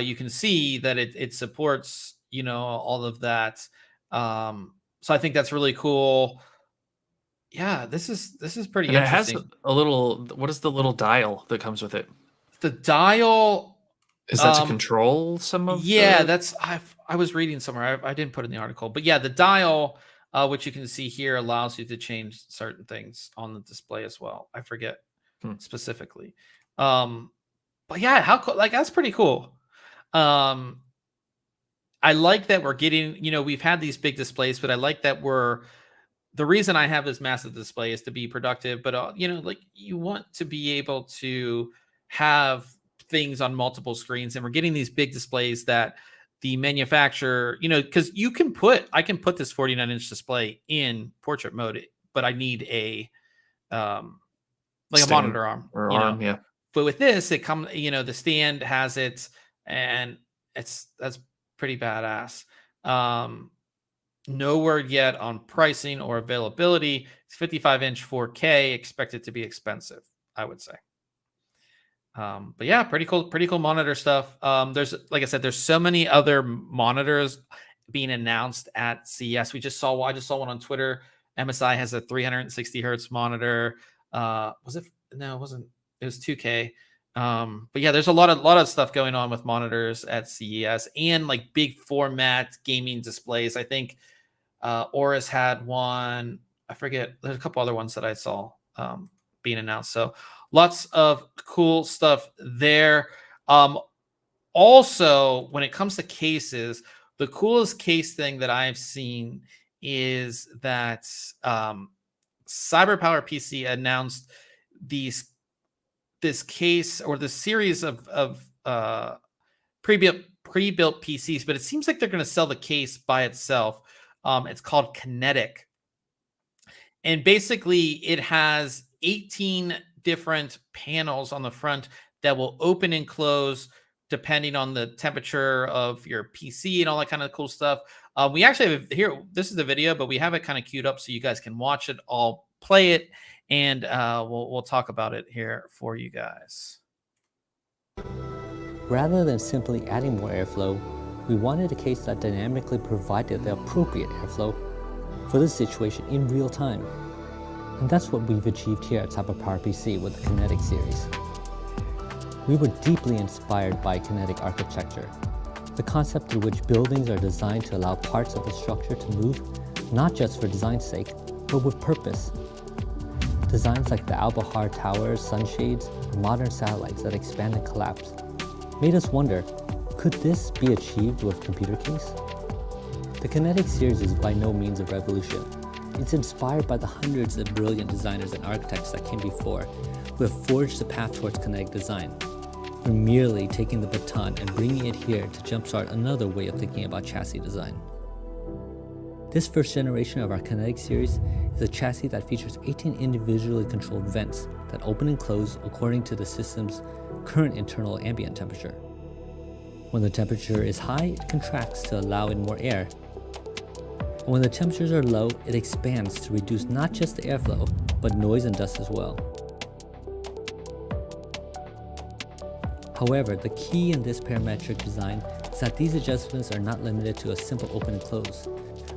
you can see that it supports, all of that. So I think that's really cool. Yeah, this is pretty And it has interesting. a little, what is the little dial that comes with it? The dial, Is that to um, control some of yeah, the? that's I was reading somewhere. I didn't put it in the article, but yeah, the dial, which you can see here, allows you to change certain things on the display as well. I forget Hmm. specifically. But yeah, how cool, like that's pretty cool. Um, I like that we're getting, we've had these big displays, but I like that the reason I have this massive display is to be productive, but like you want to be able to have things on multiple screens, and we're getting these big displays that the manufacturer, because I can put this 49-inch display in portrait mode, but I need a like a Stand monitor arm, or arm, yeah. But with this, it comes, the stand has it, and that's pretty badass. Um, no word yet on pricing or availability. It's 55-inch 4K, expected to be expensive, I would say. But yeah, pretty cool monitor stuff. There's, like I said, there's so many other monitors being announced at CES. I just saw one on Twitter. MSI has a 360 hertz monitor. Was it? No, it wasn't. It was 2K. But yeah, there's a lot of stuff going on with monitors at CES, and like big format gaming displays. I think Oris had one. I forget. There's a couple other ones that I saw being announced. So lots of cool stuff there. Also, when it comes to cases, the coolest case thing that I've seen is that CyberPower PC announced this case, or the series of pre-built PCs, but it seems like they're going to sell the case by itself. It's called Kinetic, and basically it has 18 different panels on the front that will open and close depending on the temperature of your PC and all that kind of cool stuff. We actually have here. This is the video, but we have it kind of queued up so you guys can watch it. I'll play it, and we'll talk about it here for you guys. Rather than simply adding more airflow, we wanted a case that dynamically provided the appropriate airflow for this situation in real time. And that's what we've achieved here at CyberPower PC with the Kinetic Series. We were deeply inspired by kinetic architecture, the concept in which buildings are designed to allow parts of the structure to move, not just for design's sake, but with purpose. Designs like the Albahar Towers, sunshades, or modern satellites that expand and collapse made us wonder, could this be achieved with computer case? The Kinetic Series is by no means a revolution. It's inspired by the hundreds of brilliant designers and architects that came before, who have forged the path towards kinetic design. We're merely taking the baton and bringing it here to jumpstart another way of thinking about chassis design. This first generation of our Kinetic Series is a chassis that features 18 individually controlled vents that open and close according to the system's current internal ambient temperature. When the temperature is high, it contracts to allow in more air. And when the temperatures are low, it expands to reduce not just the airflow, but noise and dust as well. However, the key in this parametric design is that these adjustments are not limited to a simple open and close,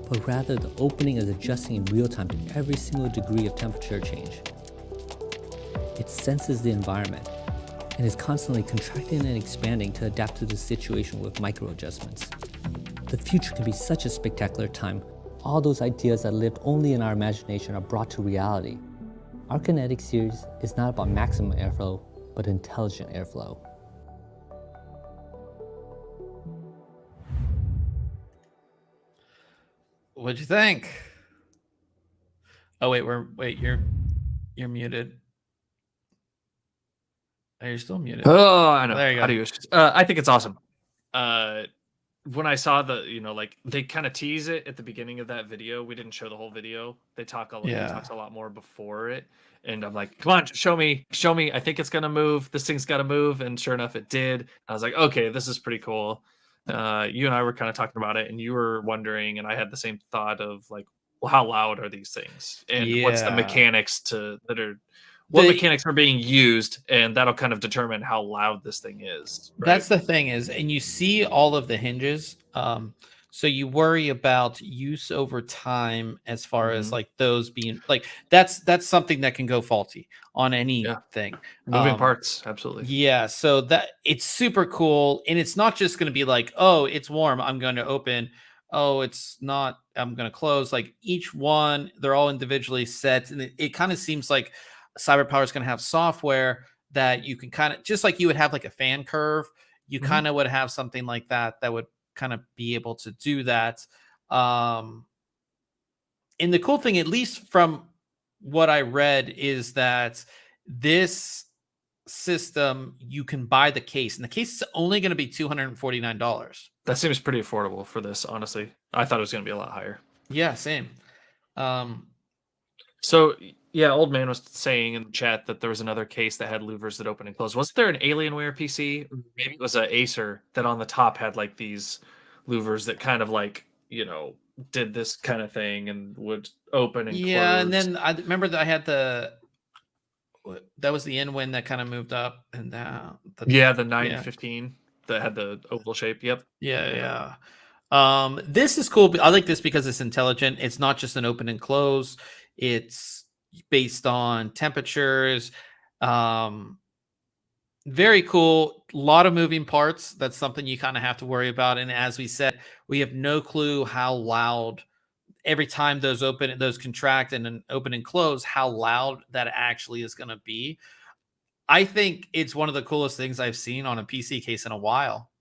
but rather the opening is adjusting in real time to every single degree of temperature change. It senses the environment and is constantly contracting and expanding to adapt to the situation with micro adjustments. The future can be such a spectacular time. All those ideas that lived only in our imagination are brought to reality. Our Kinetic Series is not about maximum airflow, but intelligent airflow. What'd you think? Oh wait, you're muted. Oh, you're still muted. Oh, I know. There you go. How do you? I think it's awesome. When I saw the, like they kind of tease it at the beginning of that video. We didn't show the whole video. They talk he talks a lot more before it, and I'm like, come on, show me. I think it's gonna move. This thing's gotta move, and sure enough, it did. I was like, okay, this is pretty cool. You and I were kind of talking about it, and you were wondering, and I had the same thought of like, well, how loud are these things, and what's the mechanics what mechanics are being used, and that'll kind of determine how loud this thing is. Right? That's the thing is, and you see all of the hinges. So you worry about use over time as far as like those being like that's something that can go faulty on anything. Moving parts, absolutely. Yeah, so that it's super cool, and it's not just going to be like, oh, it's warm, I'm going to open. Oh, it's not, I'm going to close. Like each one, they're all individually set, and it kind of seems like CyberPower is going to have software that you can kind of, just like you would have like a fan curve, you kind of would have something like that would kind of be able to do that. And the cool thing, at least from what I read, is that this system, you can buy the case, and the case is only going to be $249. That seems pretty affordable for this, honestly. I thought it was going to be a lot higher. Yeah, same. So yeah, Old Man was saying in the chat that there was another case that had louvers that open and close. Wasn't there an Alienware PC? Maybe it was an Acer that on the top had like these louvers that kind of like, did this kind of thing and would open and close. And then I remember that I had that was the N-Win that kind of moved up and down. The 915 that had the oval shape. Yep. Yeah. This is cool. I like this because it's intelligent. It's not just an open and close. It's based on temperatures. Very cool. A lot of moving parts. That's something you kind of have to worry about. And as we said, we have no clue how loud every time those contract and then open and close, how loud that actually is going to be. I think it's one of the coolest things I've seen on a PC case in a while.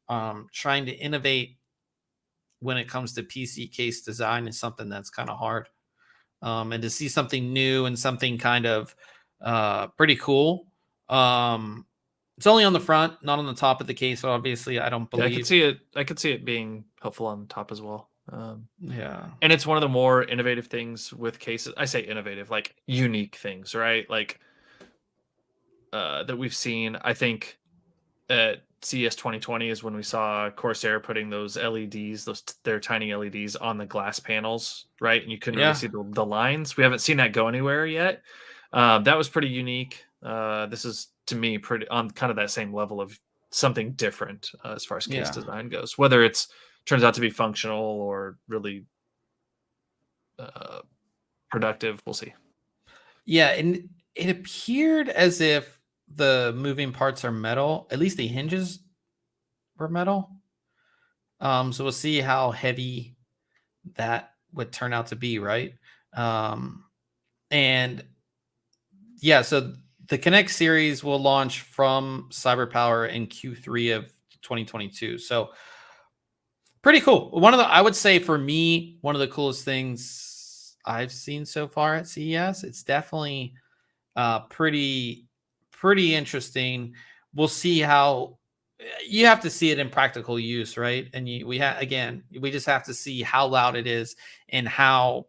Trying to innovate when it comes to PC case design is something that's kind of hard. And to see something new and something kind of pretty cool. It's only on the front, not on the top of the case. Obviously, I don't believe. I could see it. I could see it being helpful on the top as well. Yeah, and it's one of the more innovative things with cases. I say innovative, like unique things, right? Like that we've seen. I think at CES 2020 is when we saw Corsair putting those LEDs, their tiny LEDs on the glass panels, right? And you couldn't really see the lines. We haven't seen that go anywhere yet. That was pretty unique. This is, to me, pretty on kind of that same level of something different as far as case design goes. Whether it's turns out to be functional or really productive, we'll see. Yeah, and it appeared as if the moving parts are metal. At least the hinges were metal. So we'll see how heavy that would turn out to be, right? And yeah, so the Kinetic Series will launch from CyberPower in Q3 of 2022. So pretty cool. I would say for me, one of the coolest things I've seen so far at CES. It's definitely pretty interesting. We'll see how you have to see it in practical use, right? And we just have to see how loud it is and how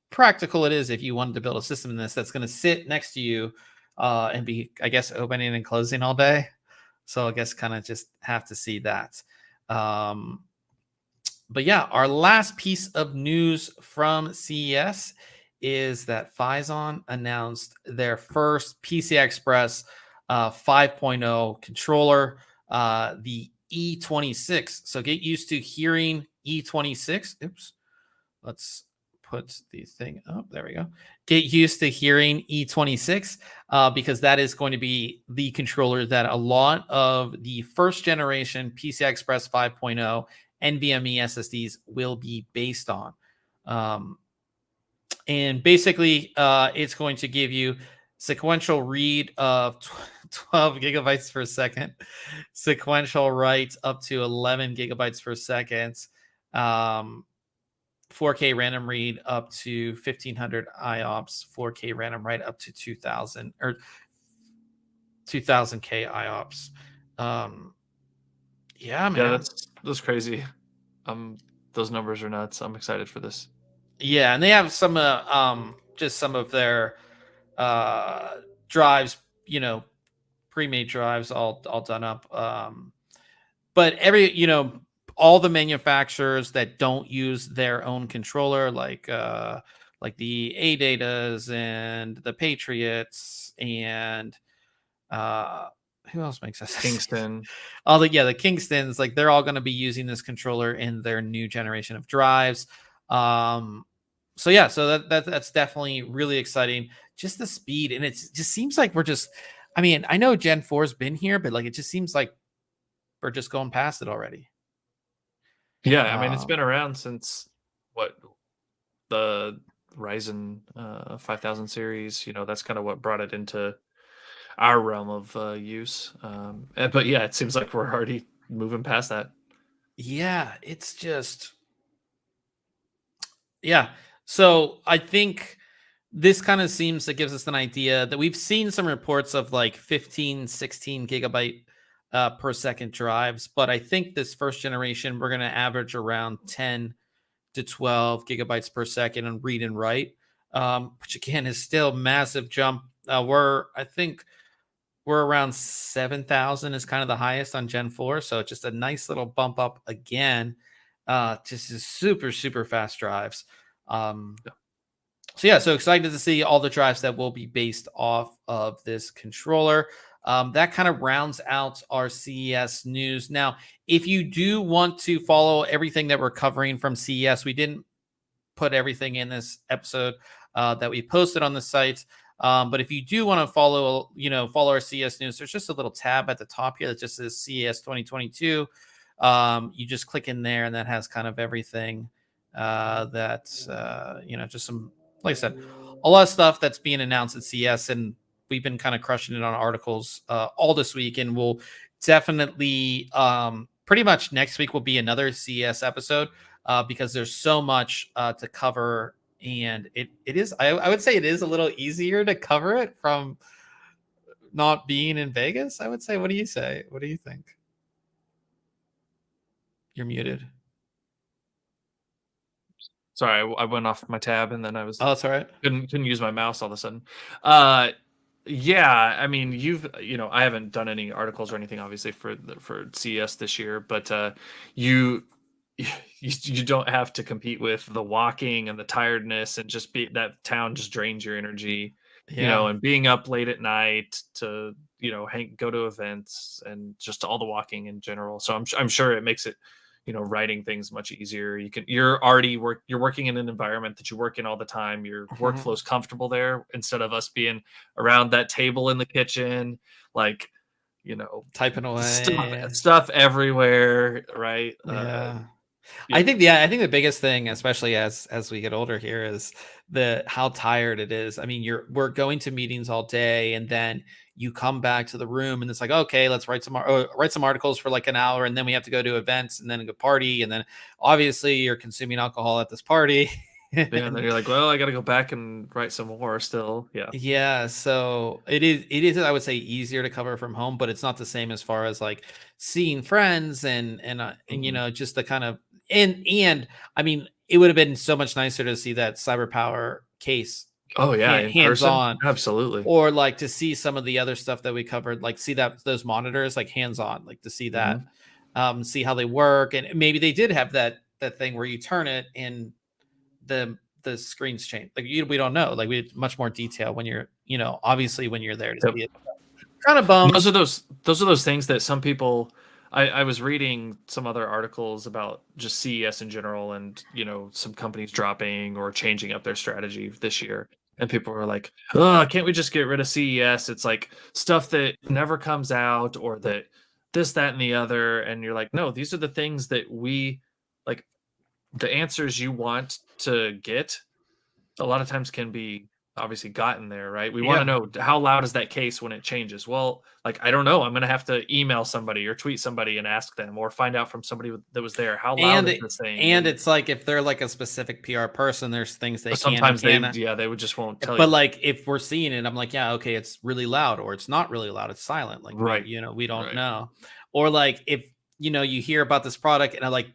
practical it is if you wanted to build a system in this that's going to sit next to you and be, I guess, opening and closing all day. So I guess kind of just have to see that. But yeah, our last piece of news from CES is that Phison announced their first PCI Express 5.0 controller, the E26. So get used to hearing E26. Oops. Let's put the thing up. There we go. Get used to hearing E26 because that is going to be the controller that a lot of the first generation PCI Express 5.0 NVMe SSDs will be based on. And basically, it's going to give you sequential read of 12 gigabytes per second, sequential write up to 11 gigabytes per second, 4K random read up to 1500 IOPS, 4K random write up to 2000 or 2000K IOPS. Yeah, man. Yeah, that's crazy. Those numbers are nuts. I'm excited for this. Yeah, and they have some just some of their drives, pre-made drives all done up. But all the manufacturers that don't use their own controller, like the ADATAs and the Patriots and who else makes us Kingston. the Kingstons, like they're all going to be using this controller in their new generation of drives. So that's definitely really exciting. Just the speed, and it just seems like I know Gen 4's been here, but like it just seems like we're just going past it already. Yeah, I mean it's been around since the Ryzen 5000 series. That's kind of what brought it into our realm of use. But yeah, it seems like we're already moving past that. Yeah, it's just So I think this kind of seems that gives us an idea that we've seen some reports of like 15, 16 gigabyte per second drives, but I think this first generation we're going to average around 10 to 12 gigabytes per second on read and write, which again is still massive jump. I think we're around 7,000 is kind of the highest on Gen 4, so just a nice little bump up again. Just is super fast drives. So excited to see all the drives that will be based off of this controller. That kind of rounds out our CES news. Now, if you do want to follow everything that we're covering from CES, we didn't put everything in this episode that we posted on the site. But if you do want to follow our CES news, there's just a little tab at the top here that just says CES 2022. You just click in there, and that has kind of everything just some, like I said, a lot of stuff that's being announced at CES, and we've been kind of crushing it on articles all this week, and we'll definitely pretty much next week will be another CES episode because there's so much to cover, and it is I would say it is a little easier to cover it from not being in Vegas. I would say. What do you say? What do you think? You're muted. Sorry, I went off my tab and then I was. Oh, that's all right. Couldn't use my mouse all of a sudden. Yeah, I mean, I haven't done any articles or anything, obviously, for CES this year, but you don't have to compete with the walking and the tiredness and just that town just drains your energy, and being up late at night to go to events and just all the walking in general. So I'm sure it makes it writing things much easier. You're working in an environment that you work in all the time. Your workflow's comfortable there instead of us being around that table in the kitchen, like, typing away stuff everywhere. Right. Yeah. I think the biggest thing, especially as we get older here, is how tired it is. I mean, we're going to meetings all day, and then you come back to the room, and it's like, okay, let's write some articles for like an hour, and then we have to go to events, and then go party, and then obviously you're consuming alcohol at this party, Yeah, and then you're like, well, I got to go back and write some more still. Yeah. Yeah, so it is I would say easier to cover from home, but it's not the same as far as like seeing friends and Mhm. just the kind of and I mean it would have been so much nicer to see that CyberPower case Oh yeah, in hands person, on, absolutely. or like to see some of the other stuff that we covered, like see that those monitors like hands on, like to see that, Mhm. see how they work, and maybe they did have that thing where you turn it and the screens change. Like we don't know. Like we had much more detail when you're obviously when you're there to Yep. see it. Kind of Those bums. are those things that some people. I was reading some other articles about just CES in general, and some companies dropping or changing up their strategy this year, and people were like, "Oh, can't we just get rid of CES? It's like stuff that never comes out, or that this, that, and the other." And you're like, "No, these are the things that we like. The answers you want to get a lot of times can be obviously gotten there, right? We want to Yeah. know how loud is that case when it changes. Well, like I don't know. I'm gonna have to email somebody or tweet somebody and ask them, or find out from somebody that was there. How loud And is it, this thing? and And it's like if they're like a specific PR person, there's things they can and sometimes they, can't. yeah, they would just won't tell But you. like if we're seeing it, I'm like, yeah, okay, it's really loud, or it's not really loud, it's silent. Like we, Right, we don't right. know. Or like if you hear about this product and I like,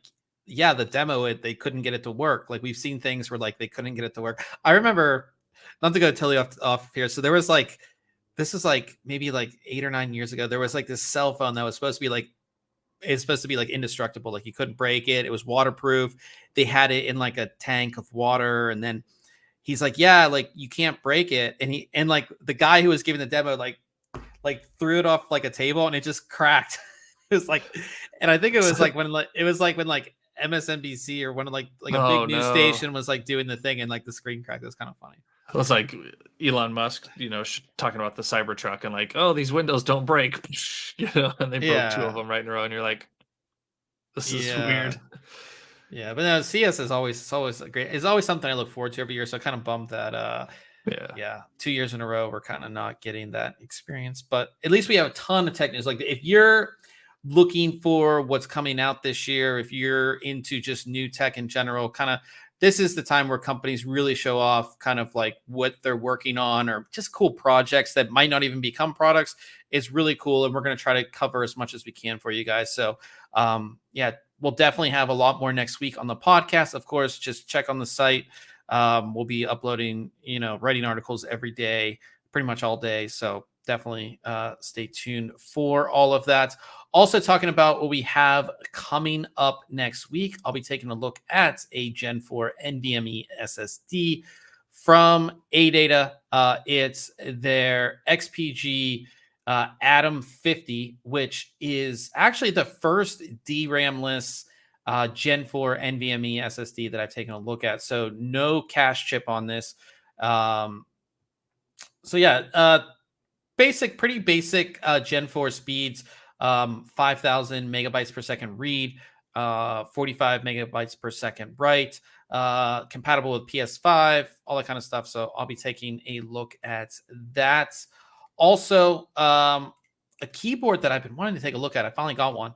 yeah, the demo they couldn't get it to work. Like we've seen things where like they couldn't get it to work. I remember, not to go totally off here. So there was like this was like maybe like 8 or 9 years ago. There was like this cell phone that was supposed to be like indestructible. Like you couldn't break it. It was waterproof. They had it in like a tank of water, and then he's like, yeah, like you can't break it. And like the guy who was giving the demo, like threw it off like a table and it just cracked. It was like, and I think it was like when like MSNBC or one of like a big Oh news no. station was like doing the thing and like the screen cracked. It was kind of funny. It was like Elon Musk, talking about the Cybertruck and like, oh, these windows don't break, and they broke two of Yeah. them right in a row, and you're like, this is Yeah. weird. Yeah. But no, CS is always, it's always a great, it's always something I look forward to every year. So I kind of bummed that Yeah. yeah, 2 years in a row we're kind of not getting that experience, but at least we have a ton of tech news. Like if you're looking for what's coming out this year, if you're into just new tech in general, kind of this is the time where companies really show off kind of like what they're working on, or just cool projects that might not even become products. It's really cool, and we're going to try to cover as much as we can for you guys. So yeah, we'll definitely have a lot more next week on the podcast. Of course, just check on the site. We'll be uploading, writing articles every day, pretty much all day. So definitely stay tuned for all of that. Also, talking about what we have coming up next week, I'll be taking a look at a Gen 4 NVMe SSD from ADATA. It's their XPG Atom 50, which is actually the first DRAM-less Gen 4 NVMe SSD that I've taken a look at. So no cache chip on this. So yeah, pretty basic Gen 4 speeds, 5,000 megabytes per second read, 45 megabytes per second write, compatible with PS5, all that kind of stuff. So I'll be taking a look at that. Also, a keyboard that I've been wanting to take a look at, I finally got one,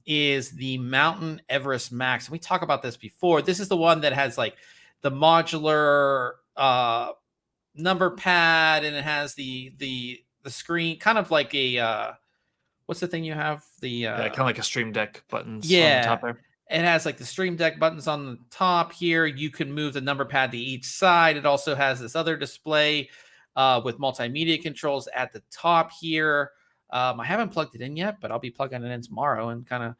is the Mountain Everest Max. And we talked about this before. This is the one that has like the modular number pad, and it has the screen, kind of like a what's the thing you have? The Yeah, kind of like a Stream Deck buttons on the yeah, top there. it has like the Stream Deck buttons on the top here. You can move the number pad to each side. It also has this other display with multimedia controls at the top here. I haven't plugged it in yet, but I'll be plugging it in tomorrow and kind of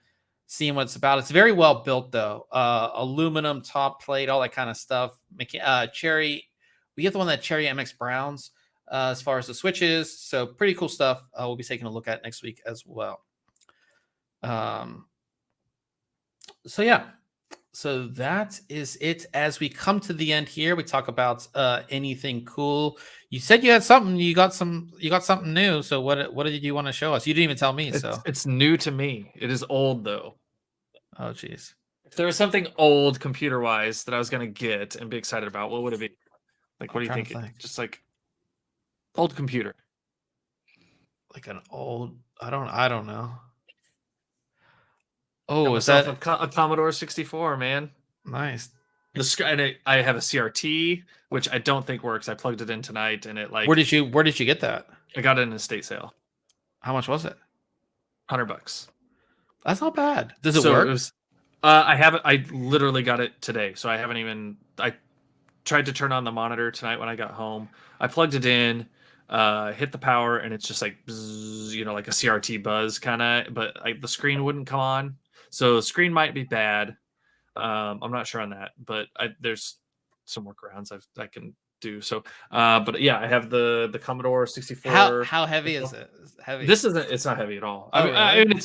seeing what it's about. It's very well built though. Aluminum top plate, all that kind of stuff. Cherry, we get the one that Cherry MX Browns as far as the switches. So pretty cool stuff. We'll be taking a look at next week as well. So yeah, so that is it. As we come to the end here, we talk about anything cool. You said you had something. You got something new. So what did you want to show us? You didn't even tell me. So It's new to me. It is old though. oh geez, If there was something old computer wise that I was gonna get and be excited about, what would it be? Like, what I'm do you trying to think? think. Just like old computer. Like an old. I don't know. Got Oh, is myself that a Commodore 64, man. nice? I have a CRT, which I don't think works. I plugged it in tonight, and it like Where did you get that? I got it in a estate sale, How much was it? $100. That's not bad. Does it So work? it was. I haven't. I literally got it today, so I haven't even. I tried to turn on the monitor tonight when I got home. I plugged it in, hit the power, and it's just like bzzz, like a CRT buzz kind of. But the screen wouldn't come on, so the screen might be bad. I'm not sure on that, but there's some workarounds I can do. So, but yeah, I have the Commodore 64. How heavy is it? Is it heavy? This isn't. It's not heavy at all. Oh, I mean, really?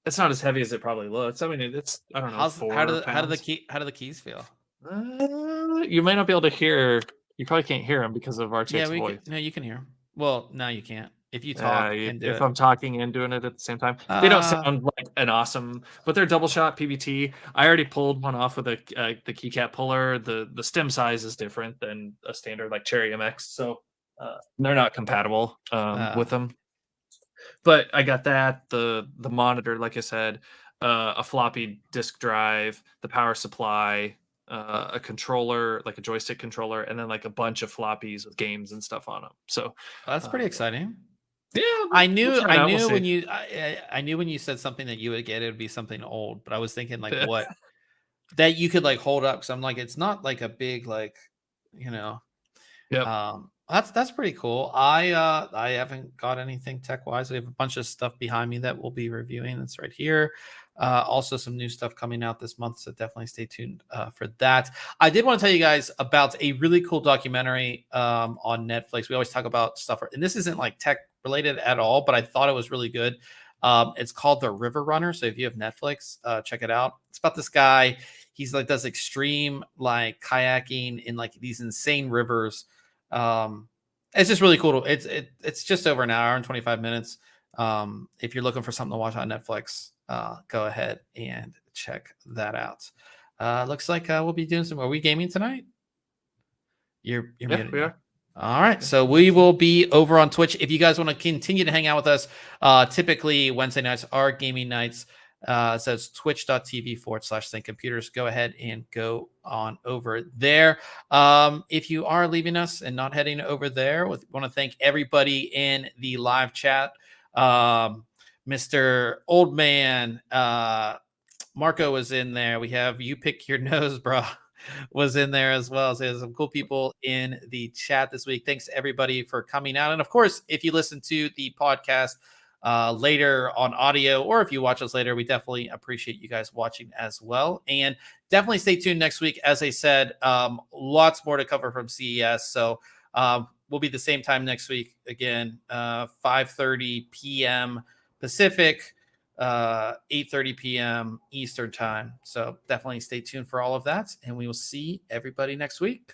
it's not as heavy as it probably looks. I mean, it's I don't know. How do pounds. the keys feel? You might not be able to hear. You probably can't hear him because of RTX Yeah, voice. no, you can hear 'em. Well, no, you can't. If you talk and do If it. I'm talking and doing it at the same time, they don't sound like an awesome, but they're double shot PBT. I already pulled one off with the keycap puller. The stem size is different than a standard like Cherry MX, so they're not compatible with them. But I got that, the monitor, like I said, a floppy disk drive, the power supply, a controller, like a joystick controller, and then like a bunch of floppies with games and stuff on them. So That's pretty exciting. yeah, I knew we'll when see. I knew when you said something that you would get, it would be something old, but I was thinking like what that you could like hold up. Cause I'm like, it's not like a big, like, Yep. That's pretty cool. I haven't got anything tech wise. I have a bunch of stuff behind me that we'll be reviewing. That's right here. Also some new stuff coming out this month, so definitely stay tuned for that. I did want to tell you guys about a really cool documentary on Netflix. We always talk about stuff, and this isn't like tech related at all, but I thought it was really good. It's called The River Runner. So if you have Netflix, check it out. It's about this guy. He's like does extreme like kayaking in like these insane rivers. It's just really cool. It's just over an hour and 25 minutes. If you're looking for something to watch on Netflix, go ahead and check that out. Looks like we'll be doing some. Are we gaming tonight? You're muted. We are. All right, so we will be over on Twitch. If you guys want to continue to hang out with us, typically Wednesday nights are gaming nights. So it's twitch.tv/ThinkComputers. Go ahead and go on over there. If you are leaving us and not heading over there, we want to thank everybody in the live chat. Mr. Old Man, Marco was in there. We have You Pick Your Nose, bro, was in there as well. So there's some cool people in the chat this week. Thanks everybody for coming out. And of course, if you listen to the podcast later on audio, or if you watch us later, we definitely appreciate you guys watching as well. And definitely stay tuned next week. As I said, lots more to cover from CES. So we'll be the same time next week again, 5:30 p.m. Pacific, 8:30 p.m. Eastern time. So definitely stay tuned for all of that, and we will see everybody next week.